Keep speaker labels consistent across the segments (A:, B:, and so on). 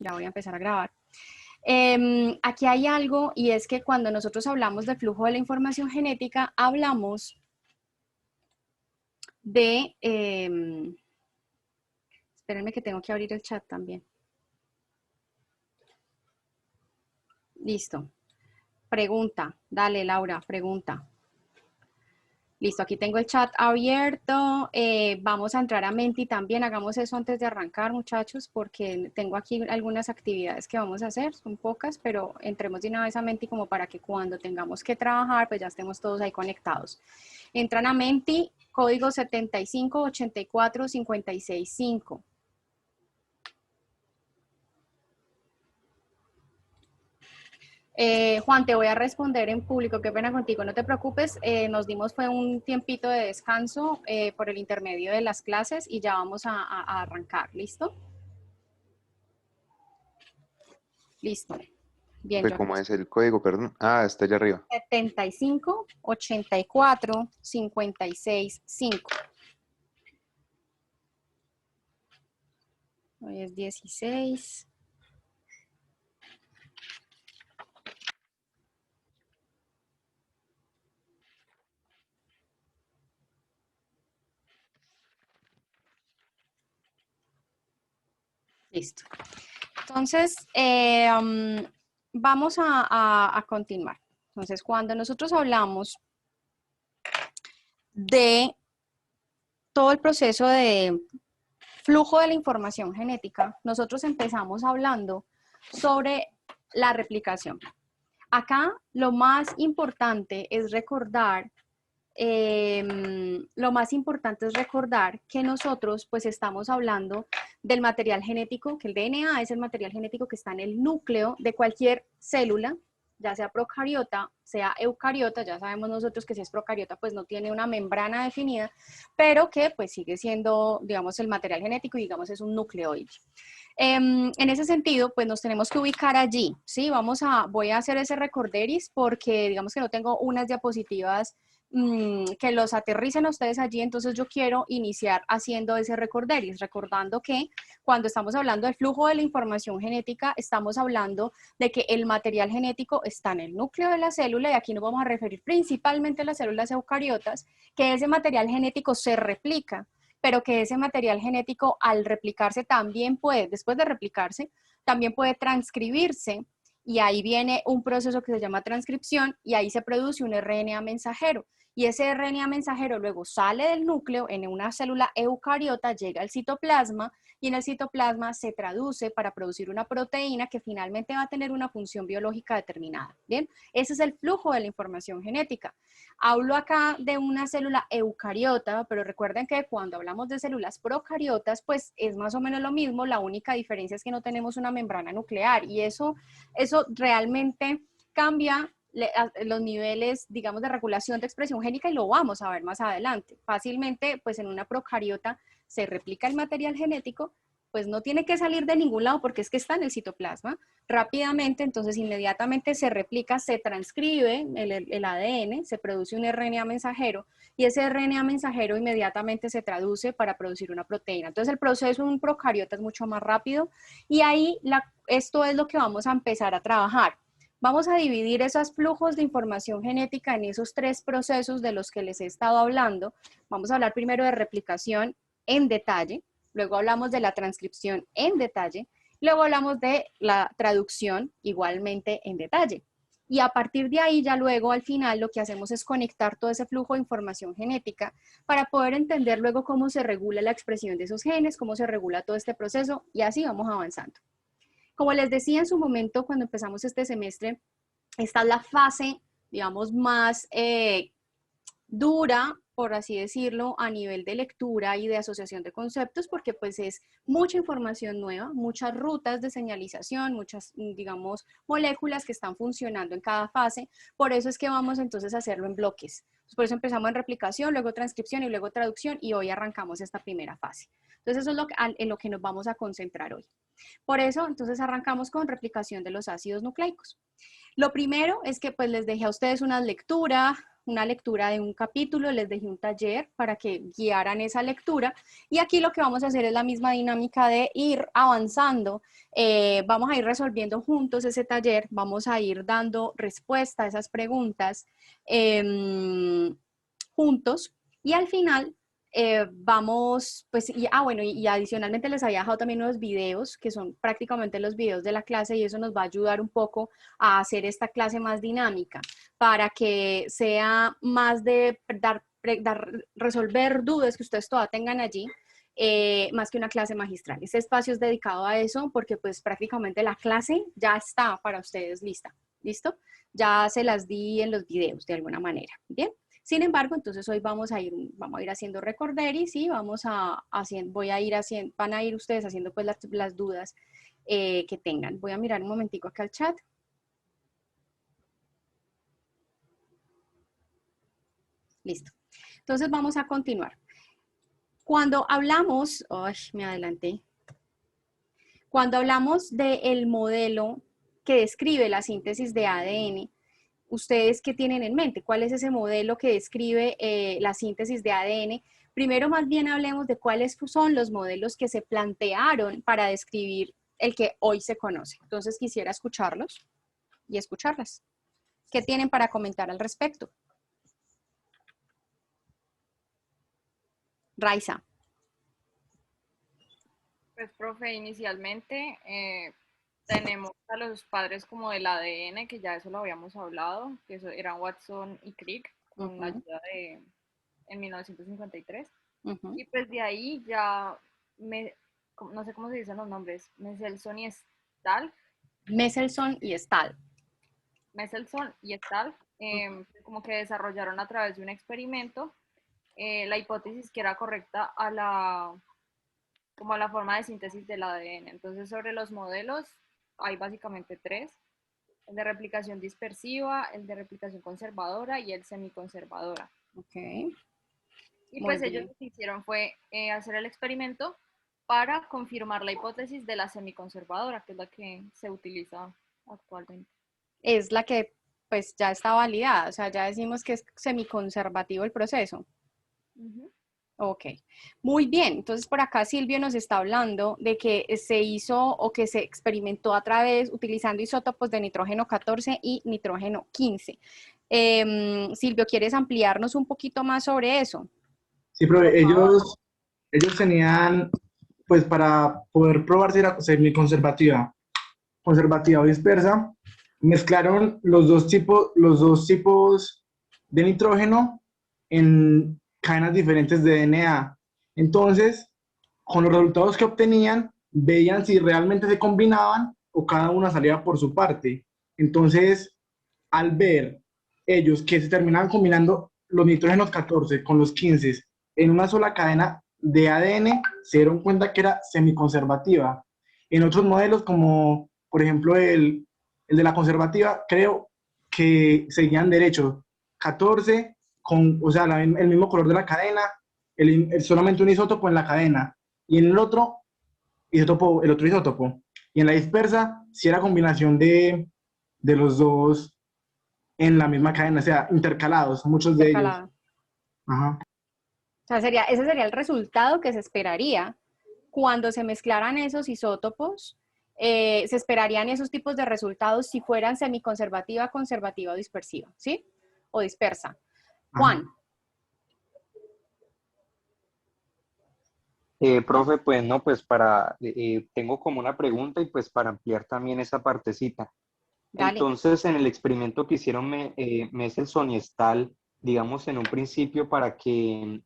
A: Ya voy a empezar a grabar. Aquí hay algo, y es que cuando nosotros hablamos del flujo de la información genética, hablamos de... espérenme que tengo que abrir el chat también. Listo. Pregunta. Dale, Laura, pregunta. Listo, aquí tengo el chat abierto. Vamos a entrar a Menti también. Hagamos eso antes de arrancar, muchachos, porque tengo aquí algunas actividades que vamos a hacer. Son pocas, pero entremos de una vez a Menti como para que cuando tengamos que trabajar, pues ya estemos todos ahí conectados. Entran a Menti, código 7584-565. Juan, te voy a responder en público, qué pena contigo, no te preocupes, nos dimos fue un tiempito de descanso por el intermedio de las clases y ya vamos a arrancar, ¿listo? Listo. Bien,
B: Ve
A: yo
B: cómo es el código, perdón. Ah, está allá arriba.
A: 7584-565. Hoy es 16. Listo. Entonces, vamos a continuar. Entonces, cuando nosotros hablamos de todo el proceso de flujo de la información genética, nosotros empezamos hablando sobre la replicación. Acá lo más importante es recordar que nosotros pues estamos hablando del material genético, que el DNA es el material genético que está en el núcleo de cualquier célula, ya sea procariota, sea eucariota. Ya sabemos nosotros que si es procariota pues no tiene una membrana definida, pero que pues sigue siendo, digamos, el material genético y digamos es un nucleoide. En ese sentido, pues nos tenemos que ubicar allí, ¿sí? Voy a hacer ese recorderis porque digamos que no tengo unas diapositivas que los aterricen a ustedes allí, entonces yo quiero iniciar haciendo ese recorderis, recordando que cuando estamos hablando del flujo de la información genética, estamos hablando de que el material genético está en el núcleo de la célula, y aquí nos vamos a referir principalmente a las células eucariotas, que ese material genético se replica, pero que ese material genético al replicarse también puede, después de replicarse, también puede transcribirse, y ahí viene un proceso que se llama transcripción, y ahí se produce un RNA mensajero. Y ese RNA mensajero luego sale del núcleo en una célula eucariota, llega al citoplasma, y en el citoplasma se traduce para producir una proteína que finalmente va a tener una función biológica determinada. Bien, ese es el flujo de la información genética. Hablo acá de una célula eucariota, pero recuerden que cuando hablamos de células procariotas, pues es más o menos lo mismo. La única diferencia es que no tenemos una membrana nuclear, y eso realmente cambia los niveles, digamos, de regulación de expresión génica, y lo vamos a ver más adelante. Fácilmente, pues en una procariota se replica el material genético, pues no tiene que salir de ningún lado porque es que está en el citoplasma rápidamente, entonces inmediatamente se replica, se transcribe el ADN, se produce un RNA mensajero, y ese RNA mensajero inmediatamente se traduce para producir una proteína. Entonces el proceso en un procariota es mucho más rápido, y ahí esto es lo que vamos a empezar a trabajar. Vamos a dividir esos flujos de información genética en esos tres procesos de los que les he estado hablando. Vamos a hablar primero de replicación en detalle, luego hablamos de la transcripción en detalle, luego hablamos de la traducción igualmente en detalle. Y a partir de ahí, ya luego al final lo que hacemos es conectar todo ese flujo de información genética para poder entender luego cómo se regula la expresión de esos genes, cómo se regula todo este proceso, y así vamos avanzando. Como les decía en su momento cuando empezamos este semestre, esta es la fase, digamos, más dura, por así decirlo, a nivel de lectura y de asociación de conceptos, porque pues es mucha información nueva, muchas rutas de señalización, muchas, digamos, moléculas que están funcionando en cada fase. Por eso es que vamos entonces a hacerlo en bloques. Por eso empezamos en replicación, luego transcripción y luego traducción, y hoy arrancamos esta primera fase. Entonces eso es en lo que nos vamos a concentrar hoy. Por eso, entonces arrancamos con replicación de los ácidos nucleicos. Lo primero es que pues les dejé a ustedes una lectura, una lectura de un capítulo, les dejé un taller para que guiaran esa lectura, y aquí lo que vamos a hacer es la misma dinámica de ir avanzando. Vamos a ir resolviendo juntos ese taller, vamos a ir dando respuesta a esas preguntas juntos, y al final vamos, pues, bueno, y adicionalmente les había dejado también unos videos que son prácticamente los videos de la clase, y eso nos va a ayudar un poco a hacer esta clase más dinámica, para que sea más de resolver dudas que ustedes todavía tengan allí, más que una clase magistral. Este espacio es dedicado a eso porque pues prácticamente la clase ya está para ustedes lista, ¿listo? Ya se las di en los videos de alguna manera, ¿bien? Sin embargo, entonces hoy vamos a ir haciendo recorderis, y voy a ir haciendo, van a ir ustedes haciendo pues las dudas que tengan. Voy a mirar un momentico acá al chat. Listo. Entonces vamos a continuar. Cuando hablamos, me adelanté. Cuando hablamos del modelo que describe la síntesis de ADN, ¿ustedes qué tienen en mente? ¿Cuál es ese modelo que describe la síntesis de ADN? Primero, más bien, hablemos de cuáles son los modelos que se plantearon para describir el que hoy se conoce. Entonces, quisiera escucharlos y escucharlas. ¿Qué tienen para comentar al respecto? Raiza.
C: Pues, profe, inicialmente tenemos a los padres como del ADN, que ya eso lo habíamos hablado, que eso eran Watson y Crick, con la ayuda en 1953. Y pues de ahí ya, no sé cómo se dicen los nombres, Mendelssohn y Stahl.
A: Mendelssohn y Stahl.
C: Mendelssohn y Stahl, como que desarrollaron a través de un experimento la hipótesis que era correcta como a la forma de síntesis del ADN. Entonces, sobre los modelos hay básicamente tres: el de replicación dispersiva, el de replicación conservadora y el semiconservadora.
A: Ok.
C: Y pues ellos lo que hicieron fue hacer el experimento para confirmar la hipótesis de la semiconservadora, que es la que se utiliza actualmente.
A: Es la que pues ya está validada, o sea, ya decimos que es semiconservativo el proceso. Ok, muy bien. Entonces por acá Silvio nos está hablando de que se hizo o que se experimentó a través utilizando isótopos de nitrógeno 14 y nitrógeno 15. Silvio, ¿quieres ampliarnos un poquito más sobre eso?
D: Sí, pero ellos tenían, pues para poder probar si era semiconservativa, conservativa o dispersa, mezclaron los dos tipos de nitrógeno en cadenas diferentes de DNA. Entonces, con los resultados que obtenían, veían si realmente se combinaban o cada una salía por su parte. Entonces, al ver ellos que se terminaban combinando los nitrógenos 14 con los 15 en una sola cadena de ADN, se dieron cuenta que era semiconservativa. En otros modelos, como por ejemplo el de la conservativa, creo que seguían derecho. 14 o sea, el mismo color de la cadena, solamente un isótopo en la cadena, y en el otro isótopo, el otro isótopo. Y en la dispersa, si era combinación de los dos en la misma cadena, o sea, intercalados, muchos de ellos. Ajá.
A: O sea, ese sería el resultado que se esperaría cuando se mezclaran esos isótopos. Se esperarían esos tipos de resultados si fueran semiconservativa, conservativa o dispersiva, ¿sí? O dispersa. Juan.
E: Profe, pues no, pues tengo como una pregunta y pues para ampliar también esa partecita.
A: Dale.
E: Entonces, en el experimento que hicieron Mendelssohn y Stahl, digamos en un principio para que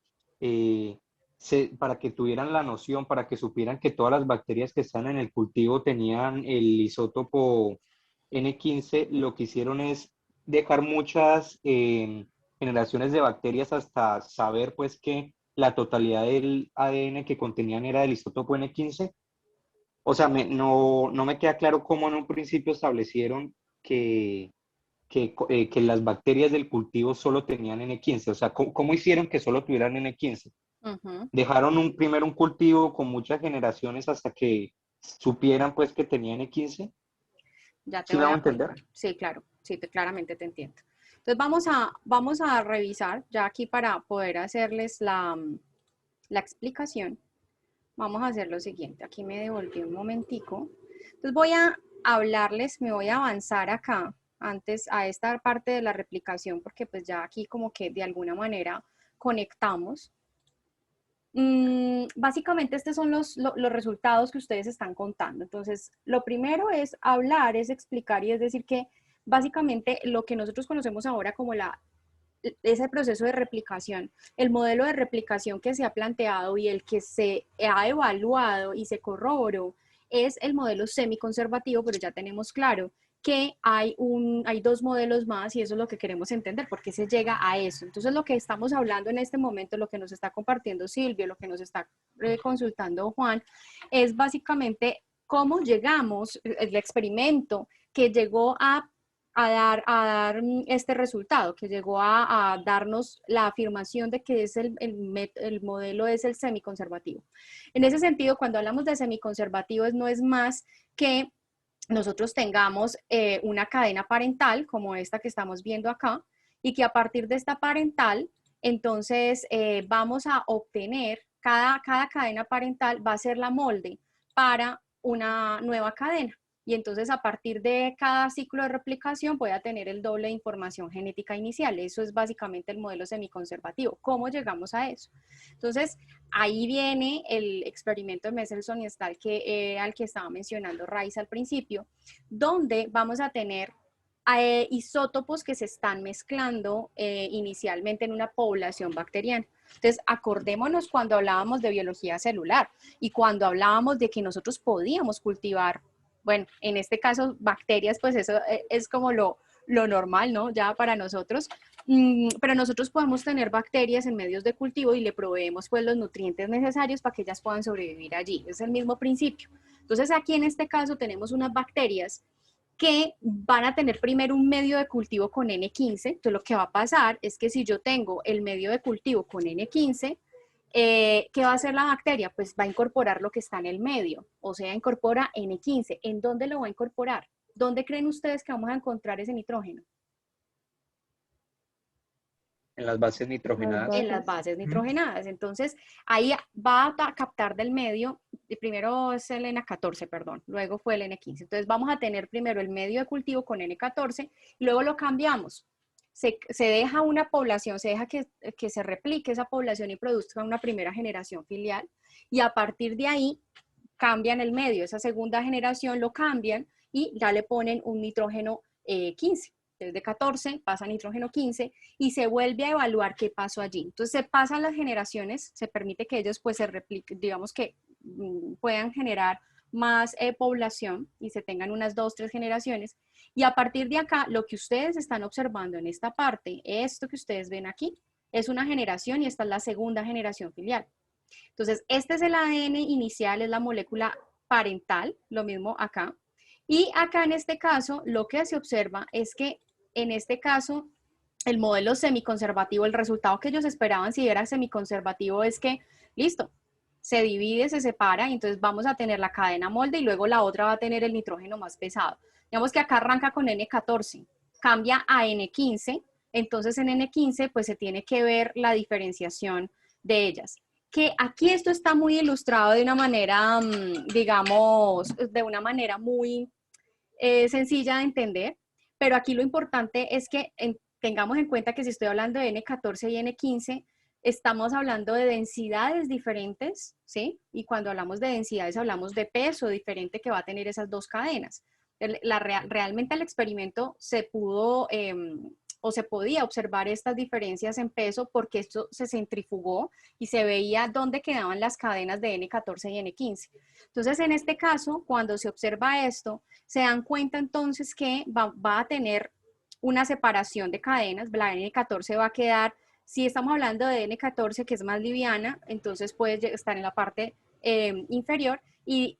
E: tuvieran la noción, para que supieran que todas las bacterias que están en el cultivo tenían el isótopo N15, lo que hicieron es dejar muchas generaciones de bacterias hasta saber pues que la totalidad del ADN que contenían era del isótopo N15. O sea, no me queda claro cómo en un principio establecieron que las bacterias del cultivo solo tenían N15. O sea, ¿cómo hicieron que solo tuvieran N15? Dejaron primero un cultivo con muchas generaciones hasta que supieran pues que tenía N15.
A: Ya te
E: ¿Sí me
A: voy
E: hago
A: a
E: entender?
A: contar. Sí, claro, sí, claramente te entiendo. Entonces vamos a revisar ya aquí para poder hacerles la explicación. Vamos a hacer lo siguiente. Aquí me devolví un momentico. Entonces voy a hablarles, me voy a avanzar acá antes a esta parte de la replicación porque pues ya aquí como que de alguna manera conectamos. Básicamente estos son los resultados que ustedes están contando. Entonces, lo primero es hablar, es explicar y es decir que básicamente lo que nosotros conocemos ahora como ese proceso de replicación, el modelo de replicación que se ha planteado y el que se ha evaluado y se corroboró es el modelo semiconservativo, pero ya tenemos claro que hay dos modelos más y eso es lo que queremos entender, por qué se llega a eso. Entonces, lo que estamos hablando en este momento, lo que nos está compartiendo Silvio, lo que nos está consultando Juan, es básicamente cómo llegamos, el experimento que llegó a dar este resultado, que llegó a darnos la afirmación de que es el modelo es el semiconservativo. En ese sentido, cuando hablamos de semiconservativo, no es más que nosotros tengamos una cadena parental como esta que estamos viendo acá y que a partir de esta parental, entonces vamos a obtener, cada cadena parental va a ser la molde para una nueva cadena. Y entonces a partir de cada ciclo de replicación voy a tener el doble de información genética inicial. Eso es básicamente el modelo semiconservativo. ¿Cómo llegamos a eso? Entonces ahí viene el experimento de Mendelssohn y Stahl al que estaba mencionando Raiz al principio, donde vamos a tener isótopos que se están mezclando inicialmente en una población bacteriana. Entonces, acordémonos cuando hablábamos de biología celular y cuando hablábamos de que nosotros podíamos cultivar, bueno, en este caso bacterias, pues eso es como lo normal, ¿no? Ya para nosotros, pero nosotros podemos tener bacterias en medios de cultivo y le proveemos pues los nutrientes necesarios para que ellas puedan sobrevivir allí. Es el mismo principio. Entonces, aquí en este caso tenemos unas bacterias que van a tener primero un medio de cultivo con N15. Entonces, lo que va a pasar es que si yo tengo el medio de cultivo con N15, ¿qué va a hacer la bacteria? Pues va a incorporar lo que está en el medio, o sea, incorpora N15. ¿En dónde lo va a incorporar? ¿Dónde creen ustedes que vamos a encontrar ese nitrógeno?
E: En las bases nitrogenadas.
A: En las bases nitrogenadas. Entonces, ahí va a captar del medio, primero es el N14, perdón, luego fue el N15. Entonces, vamos a tener primero el medio de cultivo con N14, y luego lo cambiamos. Se deja una población, se deja que se replique esa población y produzca una primera generación filial, y a partir de ahí cambian el medio, esa segunda generación lo cambian y ya le ponen un nitrógeno 15. Desde 14 pasa a nitrógeno 15 y se vuelve a evaluar qué pasó allí. Entonces se pasan las generaciones, se permite que ellos pues se repliquen, digamos que puedan generar más población y se tengan unas 2, 3 generaciones. Y a partir de acá, lo que ustedes están observando en esta parte, esto que ustedes ven aquí, es una generación y esta es la segunda generación filial. Entonces, este es el ADN inicial, es la molécula parental, lo mismo acá. Y acá en este caso, lo que se observa es que en este caso, el modelo semiconservativo, el resultado que ellos esperaban si era semiconservativo es que, listo, se divide, se separa, y entonces vamos a tener la cadena molde y luego la otra va a tener el nitrógeno más pesado. Digamos que acá arranca con N14, cambia a N15, entonces en N15 pues se tiene que ver la diferenciación de ellas. Que aquí esto está muy ilustrado de una manera, digamos, de una manera muy sencilla de entender, pero aquí lo importante es que tengamos en cuenta que si estoy hablando de N14 y N15, estamos hablando de densidades diferentes, ¿sí? Y cuando hablamos de densidades hablamos de peso diferente que va a tener esas dos cadenas. Realmente el experimento se pudo o se podía observar estas diferencias en peso porque esto se centrifugó y se veía dónde quedaban las cadenas de N14 y N15. Entonces, en este caso, cuando se observa esto, se dan cuenta entonces que va a tener una separación de cadenas. La N14 va a quedar, si estamos hablando de N14 que es más liviana, entonces puede estar en la parte inferior y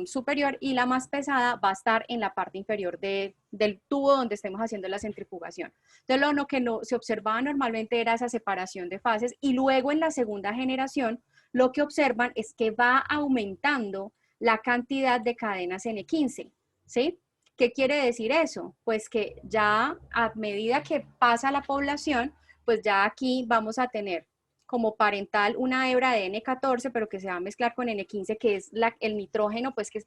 A: superior, y la más pesada va a estar en la parte inferior del tubo donde estemos haciendo la centrifugación. Entonces, lo que no se observaba normalmente era esa separación de fases, y luego en la segunda generación lo que observan es que va aumentando la cantidad de cadenas N15, ¿sí? ¿Qué quiere decir eso? Pues que ya a medida que pasa la población, pues ya aquí vamos a tener como parental una hebra de N14, pero que se va a mezclar con N15, que es el nitrógeno, pues que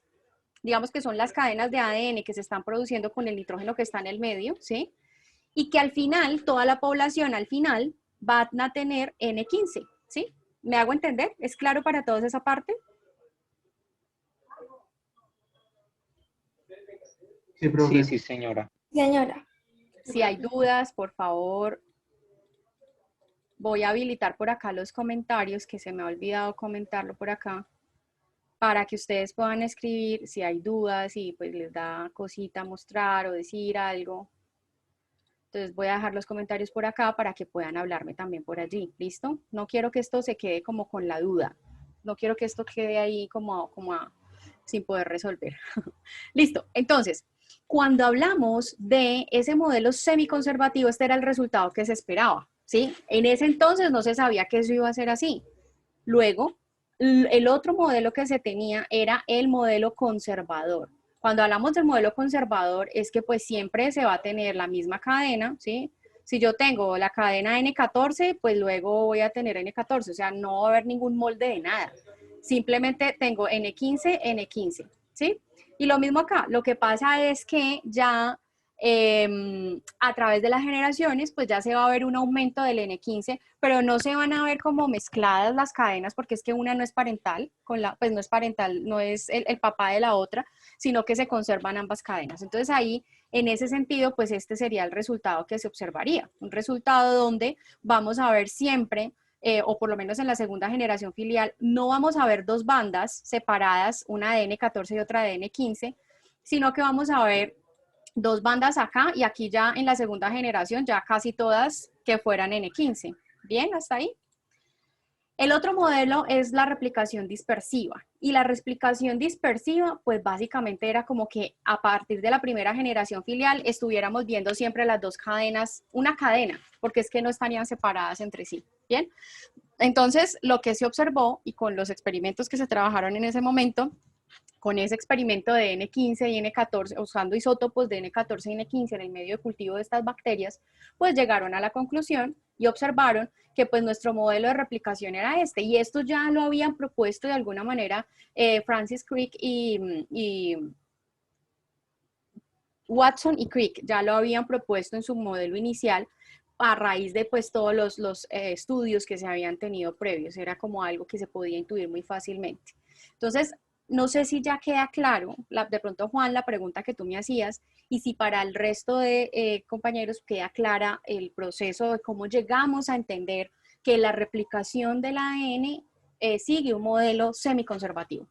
A: digamos que son las cadenas de ADN que se están produciendo con el nitrógeno que está en el medio, ¿sí? Y que al final, toda la población al final van a tener N15, ¿sí? ¿Me hago entender? ¿Es claro para todos esa parte?
D: Sí, profe.
E: Sí, señora.
F: Señora.
A: Si hay dudas, por favor, voy a habilitar por acá los comentarios, que se me ha olvidado comentarlo por acá, para que ustedes puedan escribir si hay dudas, si pues les da cosita mostrar o decir algo. Entonces voy a dejar los comentarios por acá para que puedan hablarme también por allí, ¿listo? No quiero que esto se quede como con la duda. No quiero que esto quede ahí sin poder resolver. Listo, entonces, cuando hablamos de ese modelo semiconservativo, este era el resultado que se esperaba, ¿sí? En ese entonces no se sabía que eso iba a ser así. Luego, el otro modelo que se tenía era el modelo conservador. Cuando hablamos del modelo conservador es que pues siempre se va a tener la misma cadena, ¿sí? Si yo tengo la cadena N14, pues luego voy a tener N14, o sea, no va a haber ningún molde de nada. Simplemente tengo N15, N15, ¿sí? Y lo mismo acá, lo que pasa es que ya a través de las generaciones, pues ya se va a ver un aumento del N15, pero no se van a ver como mezcladas las cadenas, porque es que una no es parental, pues no es parental, no es el papá de la otra, sino que se conservan ambas cadenas. Entonces ahí, en ese sentido, pues este sería el resultado que se observaría, un resultado donde vamos a ver siempre, o por lo menos en la segunda generación filial, no vamos a ver dos bandas separadas, una de N14 y otra de N15, sino que vamos a ver dos bandas acá y aquí ya en la segunda generación ya casi todas que fueran N15. ¿Bien? ¿Hasta ahí? El otro modelo es la replicación dispersiva. Y la replicación dispersiva, pues básicamente era como que a partir de la primera generación filial estuviéramos viendo siempre las dos cadenas, una cadena, porque es que no estarían separadas entre sí. ¿Bien? Entonces, lo que se observó y con los experimentos que se trabajaron en ese momento, con ese experimento de N15 y N14, usando isótopos de N14 y N15 en el medio de cultivo de estas bacterias, pues llegaron a la conclusión y observaron que pues nuestro modelo de replicación era este, y esto ya lo habían propuesto de alguna manera Francis Crick y Watson y Crick, ya lo habían propuesto en su modelo inicial a raíz de pues todos los estudios que se habían tenido previos, era como algo que se podía intuir muy fácilmente. Entonces, no sé si ya queda claro, de pronto Juan, la pregunta que tú me hacías, y si para el resto de compañeros queda clara el proceso de cómo llegamos a entender que la replicación del ADN sigue un modelo semiconservativo.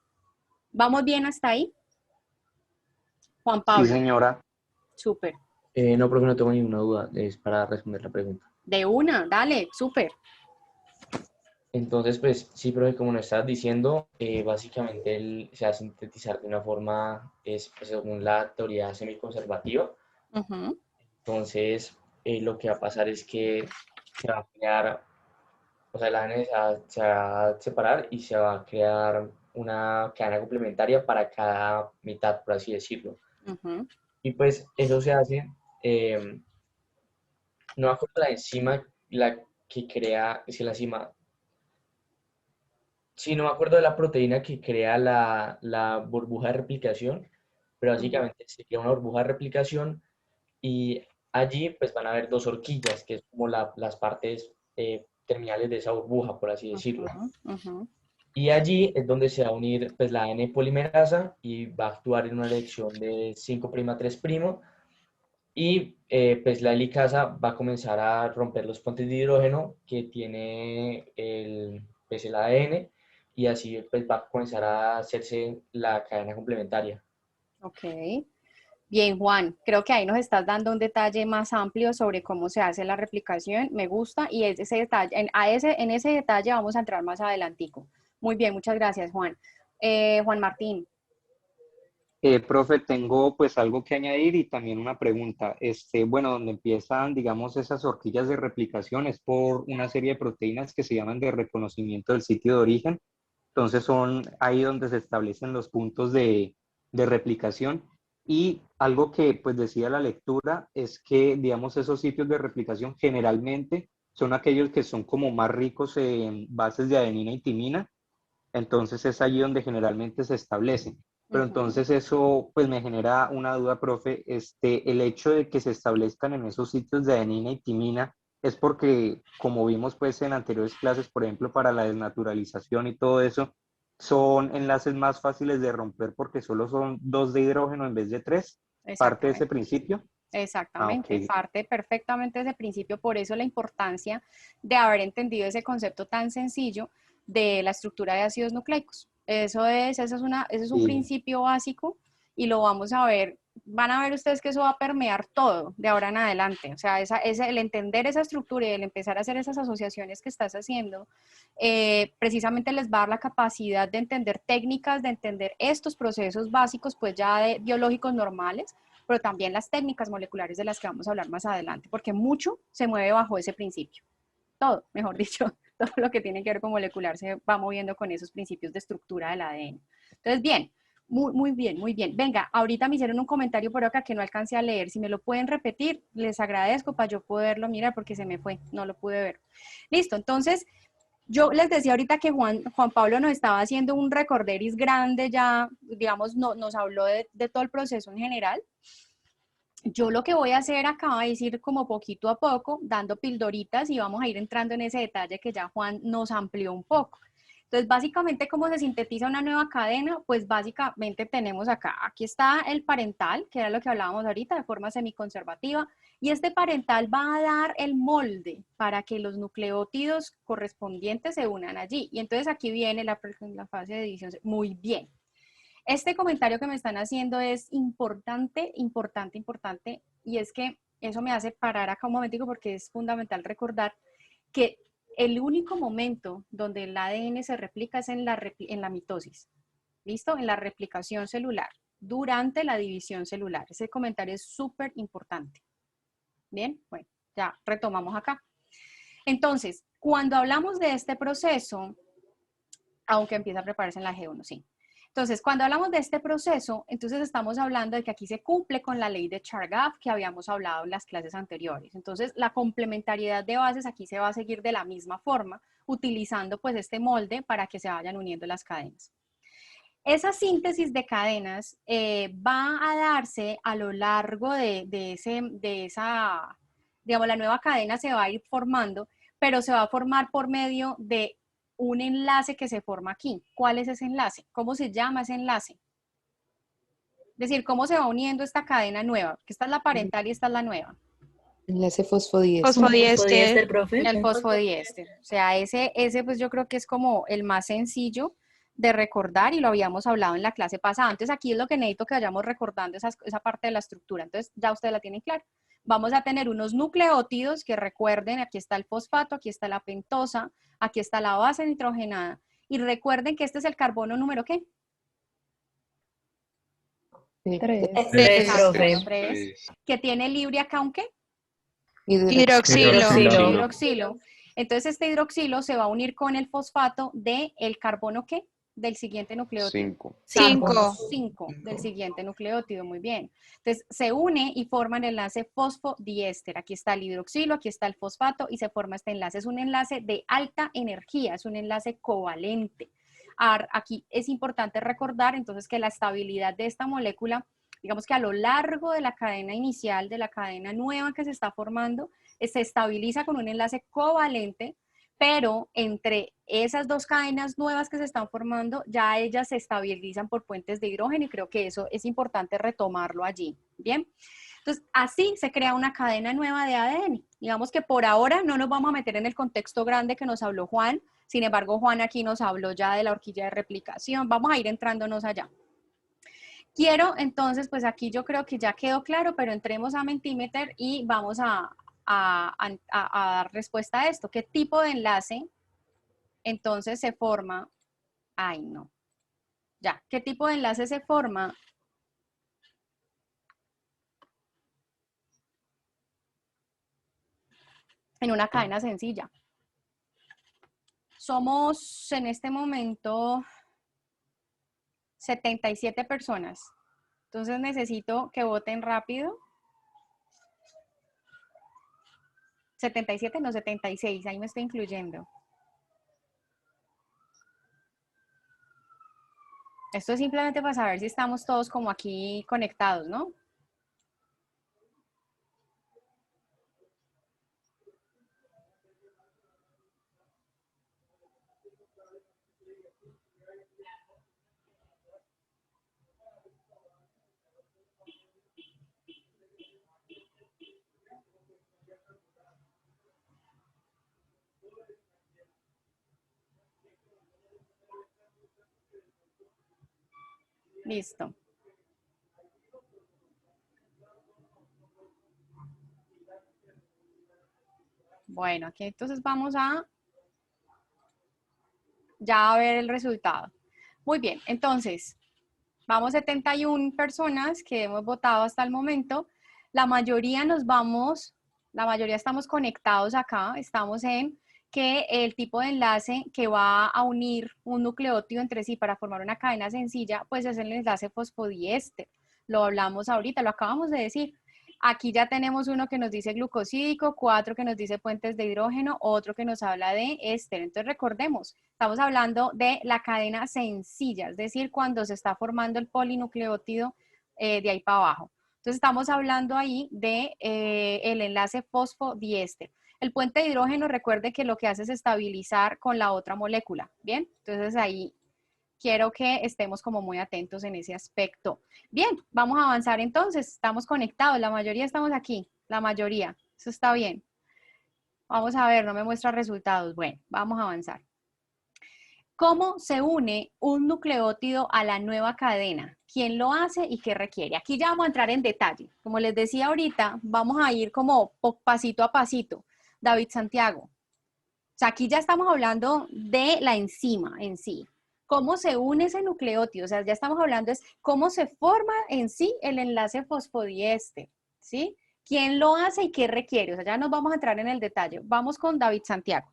A: ¿Vamos bien hasta ahí? Juan Pablo.
E: Sí, señora.
A: Súper.
G: No, porque no tengo ninguna duda, es para responder la pregunta.
A: De una, dale, súper.
G: Entonces, pues sí, pero como nos estabas diciendo, básicamente se va a sintetizar de una forma, pues, según la teoría semiconservativa. Entonces, lo que va a pasar es que se va a crear, o sea, la ADN se va a separar y se va a crear una cadena complementaria para cada mitad, por así decirlo. Y pues eso se hace, no me acuerdo la enzima, la que crea, es que la enzima, sí, no me acuerdo de la proteína que crea la burbuja de replicación, pero básicamente se crea una burbuja de replicación y allí pues van a haber dos horquillas, que es como las partes terminales de esa burbuja, por así decirlo. Y allí es donde se va a unir pues la ADN polimerasa y va a actuar en una dirección de 5'3' y pues la helicasa va a comenzar a romper los puentes de hidrógeno que tiene el ADN y así pues va a comenzar a hacerse la cadena complementaria.
A: Ok. Bien, Juan, creo que ahí nos estás dando un detalle más amplio sobre cómo se hace la replicación. Me gusta y ese detalle, en ese detalle vamos a entrar más adelantico. Muy bien, muchas gracias, Juan. Juan Martín.
E: Profe, tengo pues algo que añadir y también una pregunta. Bueno, donde empiezan, digamos, esas horquillas de replicación es por una serie de proteínas que se llaman de reconocimiento del sitio de origen. Entonces son ahí donde se establecen los puntos de replicación. Y algo que pues decía la lectura es que, digamos, esos sitios de replicación generalmente son aquellos que son como más ricos en bases de adenina y timina, entonces es allí donde generalmente se establecen. Pero entonces eso pues me genera una duda, profe, el hecho de que se establezcan en esos sitios de adenina y timina es porque, como vimos pues en anteriores clases, por ejemplo, para la desnaturalización y todo eso, son enlaces más fáciles de romper porque solo son 2 de hidrógeno en vez de 3, parte de ese
A: Exactamente.
E: principio. Ah, ok.
A: Exactamente, parte perfectamente de ese principio, por eso la importancia de haber entendido ese concepto tan sencillo de la estructura de ácidos nucleicos. Ese es un
E: Sí.
A: principio básico y lo vamos a ver, van a ver ustedes que eso va a permear todo de ahora en adelante. O sea, el entender esa estructura y el empezar a hacer esas asociaciones que estás haciendo, precisamente les va a dar la capacidad de entender técnicas, de entender estos procesos básicos, pues ya de biológicos normales, pero también las técnicas moleculares de las que vamos a hablar más adelante, porque mucho se mueve bajo ese principio. Todo, mejor dicho, todo lo que tiene que ver con molecular se va moviendo con esos principios de estructura del ADN. Entonces, bien, muy bien, muy bien. Venga, ahorita me hicieron un comentario por acá que no alcancé a leer. Si me lo pueden repetir, les agradezco para yo poderlo mirar porque se me fue, no lo pude ver. Listo, entonces, yo les decía ahorita que Juan Pablo nos estaba haciendo un recorderis grande ya, digamos, nos habló de todo el proceso en general. Yo lo que voy a hacer acá es ir como poquito a poco, dando pildoritas y vamos a ir entrando en ese detalle que ya Juan nos amplió un poco. Entonces, básicamente, ¿cómo se sintetiza una nueva cadena? Pues básicamente tenemos acá, aquí está el parental, que era lo que hablábamos ahorita, de forma semiconservativa, y este parental va a dar el molde para que los nucleótidos correspondientes se unan allí. Y entonces aquí viene la fase de edición. Muy bien. Este comentario que me están haciendo es importante, importante, importante, y es que eso me hace parar acá un momentico porque es fundamental recordar que el único momento donde el ADN se replica es en la mitosis, ¿listo? En la replicación celular, durante la división celular. Ese comentario es súper importante. Bien, bueno, ya retomamos acá. Entonces, cuando hablamos de este proceso, aunque empieza a prepararse en la G1, sí. Entonces, cuando hablamos de este proceso, entonces estamos hablando de que aquí se cumple con la ley de Chargaff que habíamos hablado en las clases anteriores. Entonces, la complementariedad de bases aquí se va a seguir de la misma forma, utilizando pues este molde para que se vayan uniendo las cadenas. Esa síntesis de cadenas va a darse a lo largo de esa, digamos, la nueva cadena se va a ir formando, pero se va a formar por medio de un enlace que se forma aquí. ¿Cuál es ese enlace? ¿Cómo se llama ese enlace? Es decir, ¿cómo se va uniendo esta cadena nueva? Que esta es la parental y esta es la nueva.
F: Enlace fosfodiéster.
H: Fosfodiéster, profe.
A: El fosfodiéster. O sea, ese pues yo creo que es como el más sencillo de recordar y lo habíamos hablado en la clase pasada. Entonces aquí es lo que necesito que vayamos recordando esa parte de la estructura. Entonces ya ustedes la tienen clara. Vamos a tener unos nucleótidos que recuerden, aquí está el fosfato, aquí está la pentosa, aquí está la base nitrogenada. Y recuerden que este es el carbono número ¿qué?
F: 3.
H: Tres,
A: Exacto,
H: profe.
A: 3, que tiene libre acá un ¿qué?
H: Hidroxilo.
A: Hidroxilo. Entonces este hidroxilo se va a unir con el fosfato del carbono ¿qué? Del siguiente nucleótido.
B: 5.
A: 5 del siguiente nucleótido, muy bien. Entonces se une y forman el enlace fosfodiéster. Aquí está el hidroxilo, aquí está el fosfato y se forma este enlace. Es un enlace de alta energía, es un enlace covalente. Aquí es importante recordar entonces que la estabilidad de esta molécula, digamos que a lo largo de la cadena inicial, de la cadena nueva que se está formando, se estabiliza con un enlace covalente, pero entre esas dos cadenas nuevas que se están formando, ya ellas se estabilizan por puentes de hidrógeno y creo que eso es importante retomarlo allí. Bien, entonces así se crea una cadena nueva de ADN. Digamos que por ahora no nos vamos a meter en el contexto grande que nos habló Juan, sin embargo Juan aquí nos habló ya de la horquilla de replicación, vamos a ir entrándonos allá. Quiero entonces, pues aquí yo creo que ya quedó claro, pero entremos a Mentimeter y vamos a dar respuesta a esto. ¿Qué tipo de enlace entonces se forma? Ay, no. Ya, ¿qué tipo de enlace se forma? En una cadena sencilla. Somos en este momento 77 personas. Entonces necesito que voten rápido. 77, no, 76, ahí me estoy incluyendo. Esto es simplemente para saber si estamos todos como aquí conectados, ¿no? Listo. Bueno, aquí entonces vamos a ya ver el resultado. Muy bien, entonces, vamos 71 personas que hemos votado hasta el momento. La mayoría estamos conectados acá, estamos en que el tipo de enlace que va a unir un nucleótido entre sí para formar una cadena sencilla, pues es el enlace fosfodiéster. Lo hablamos ahorita, lo acabamos de decir. Aquí ya tenemos uno que nos dice glucosídico, 4 que nos dice puentes de hidrógeno, otro que nos habla de éster. Entonces recordemos, estamos hablando de la cadena sencilla, es decir, cuando se está formando el polinucleótido de ahí para abajo. Entonces estamos hablando ahí de el enlace fosfodiéster. El puente de hidrógeno, recuerde que lo que hace es estabilizar con la otra molécula, ¿bien? Entonces ahí quiero que estemos como muy atentos en ese aspecto. Bien, vamos a avanzar entonces. Estamos conectados, la mayoría estamos aquí, la mayoría. Eso está bien. Vamos a ver, no me muestra resultados. Bueno, vamos a avanzar. ¿Cómo se une un nucleótido a la nueva cadena? ¿Quién lo hace y qué requiere? Aquí ya vamos a entrar en detalle. Como les decía ahorita, vamos a ir como pasito a pasito. David Santiago. O sea, aquí ya estamos hablando de la enzima en sí. ¿Cómo se une ese nucleótido? O sea, ya estamos hablando es cómo se forma en sí el enlace fosfodiéster, ¿sí? ¿Quién lo hace y qué requiere? O sea, ya nos vamos a entrar en el detalle. Vamos con David Santiago.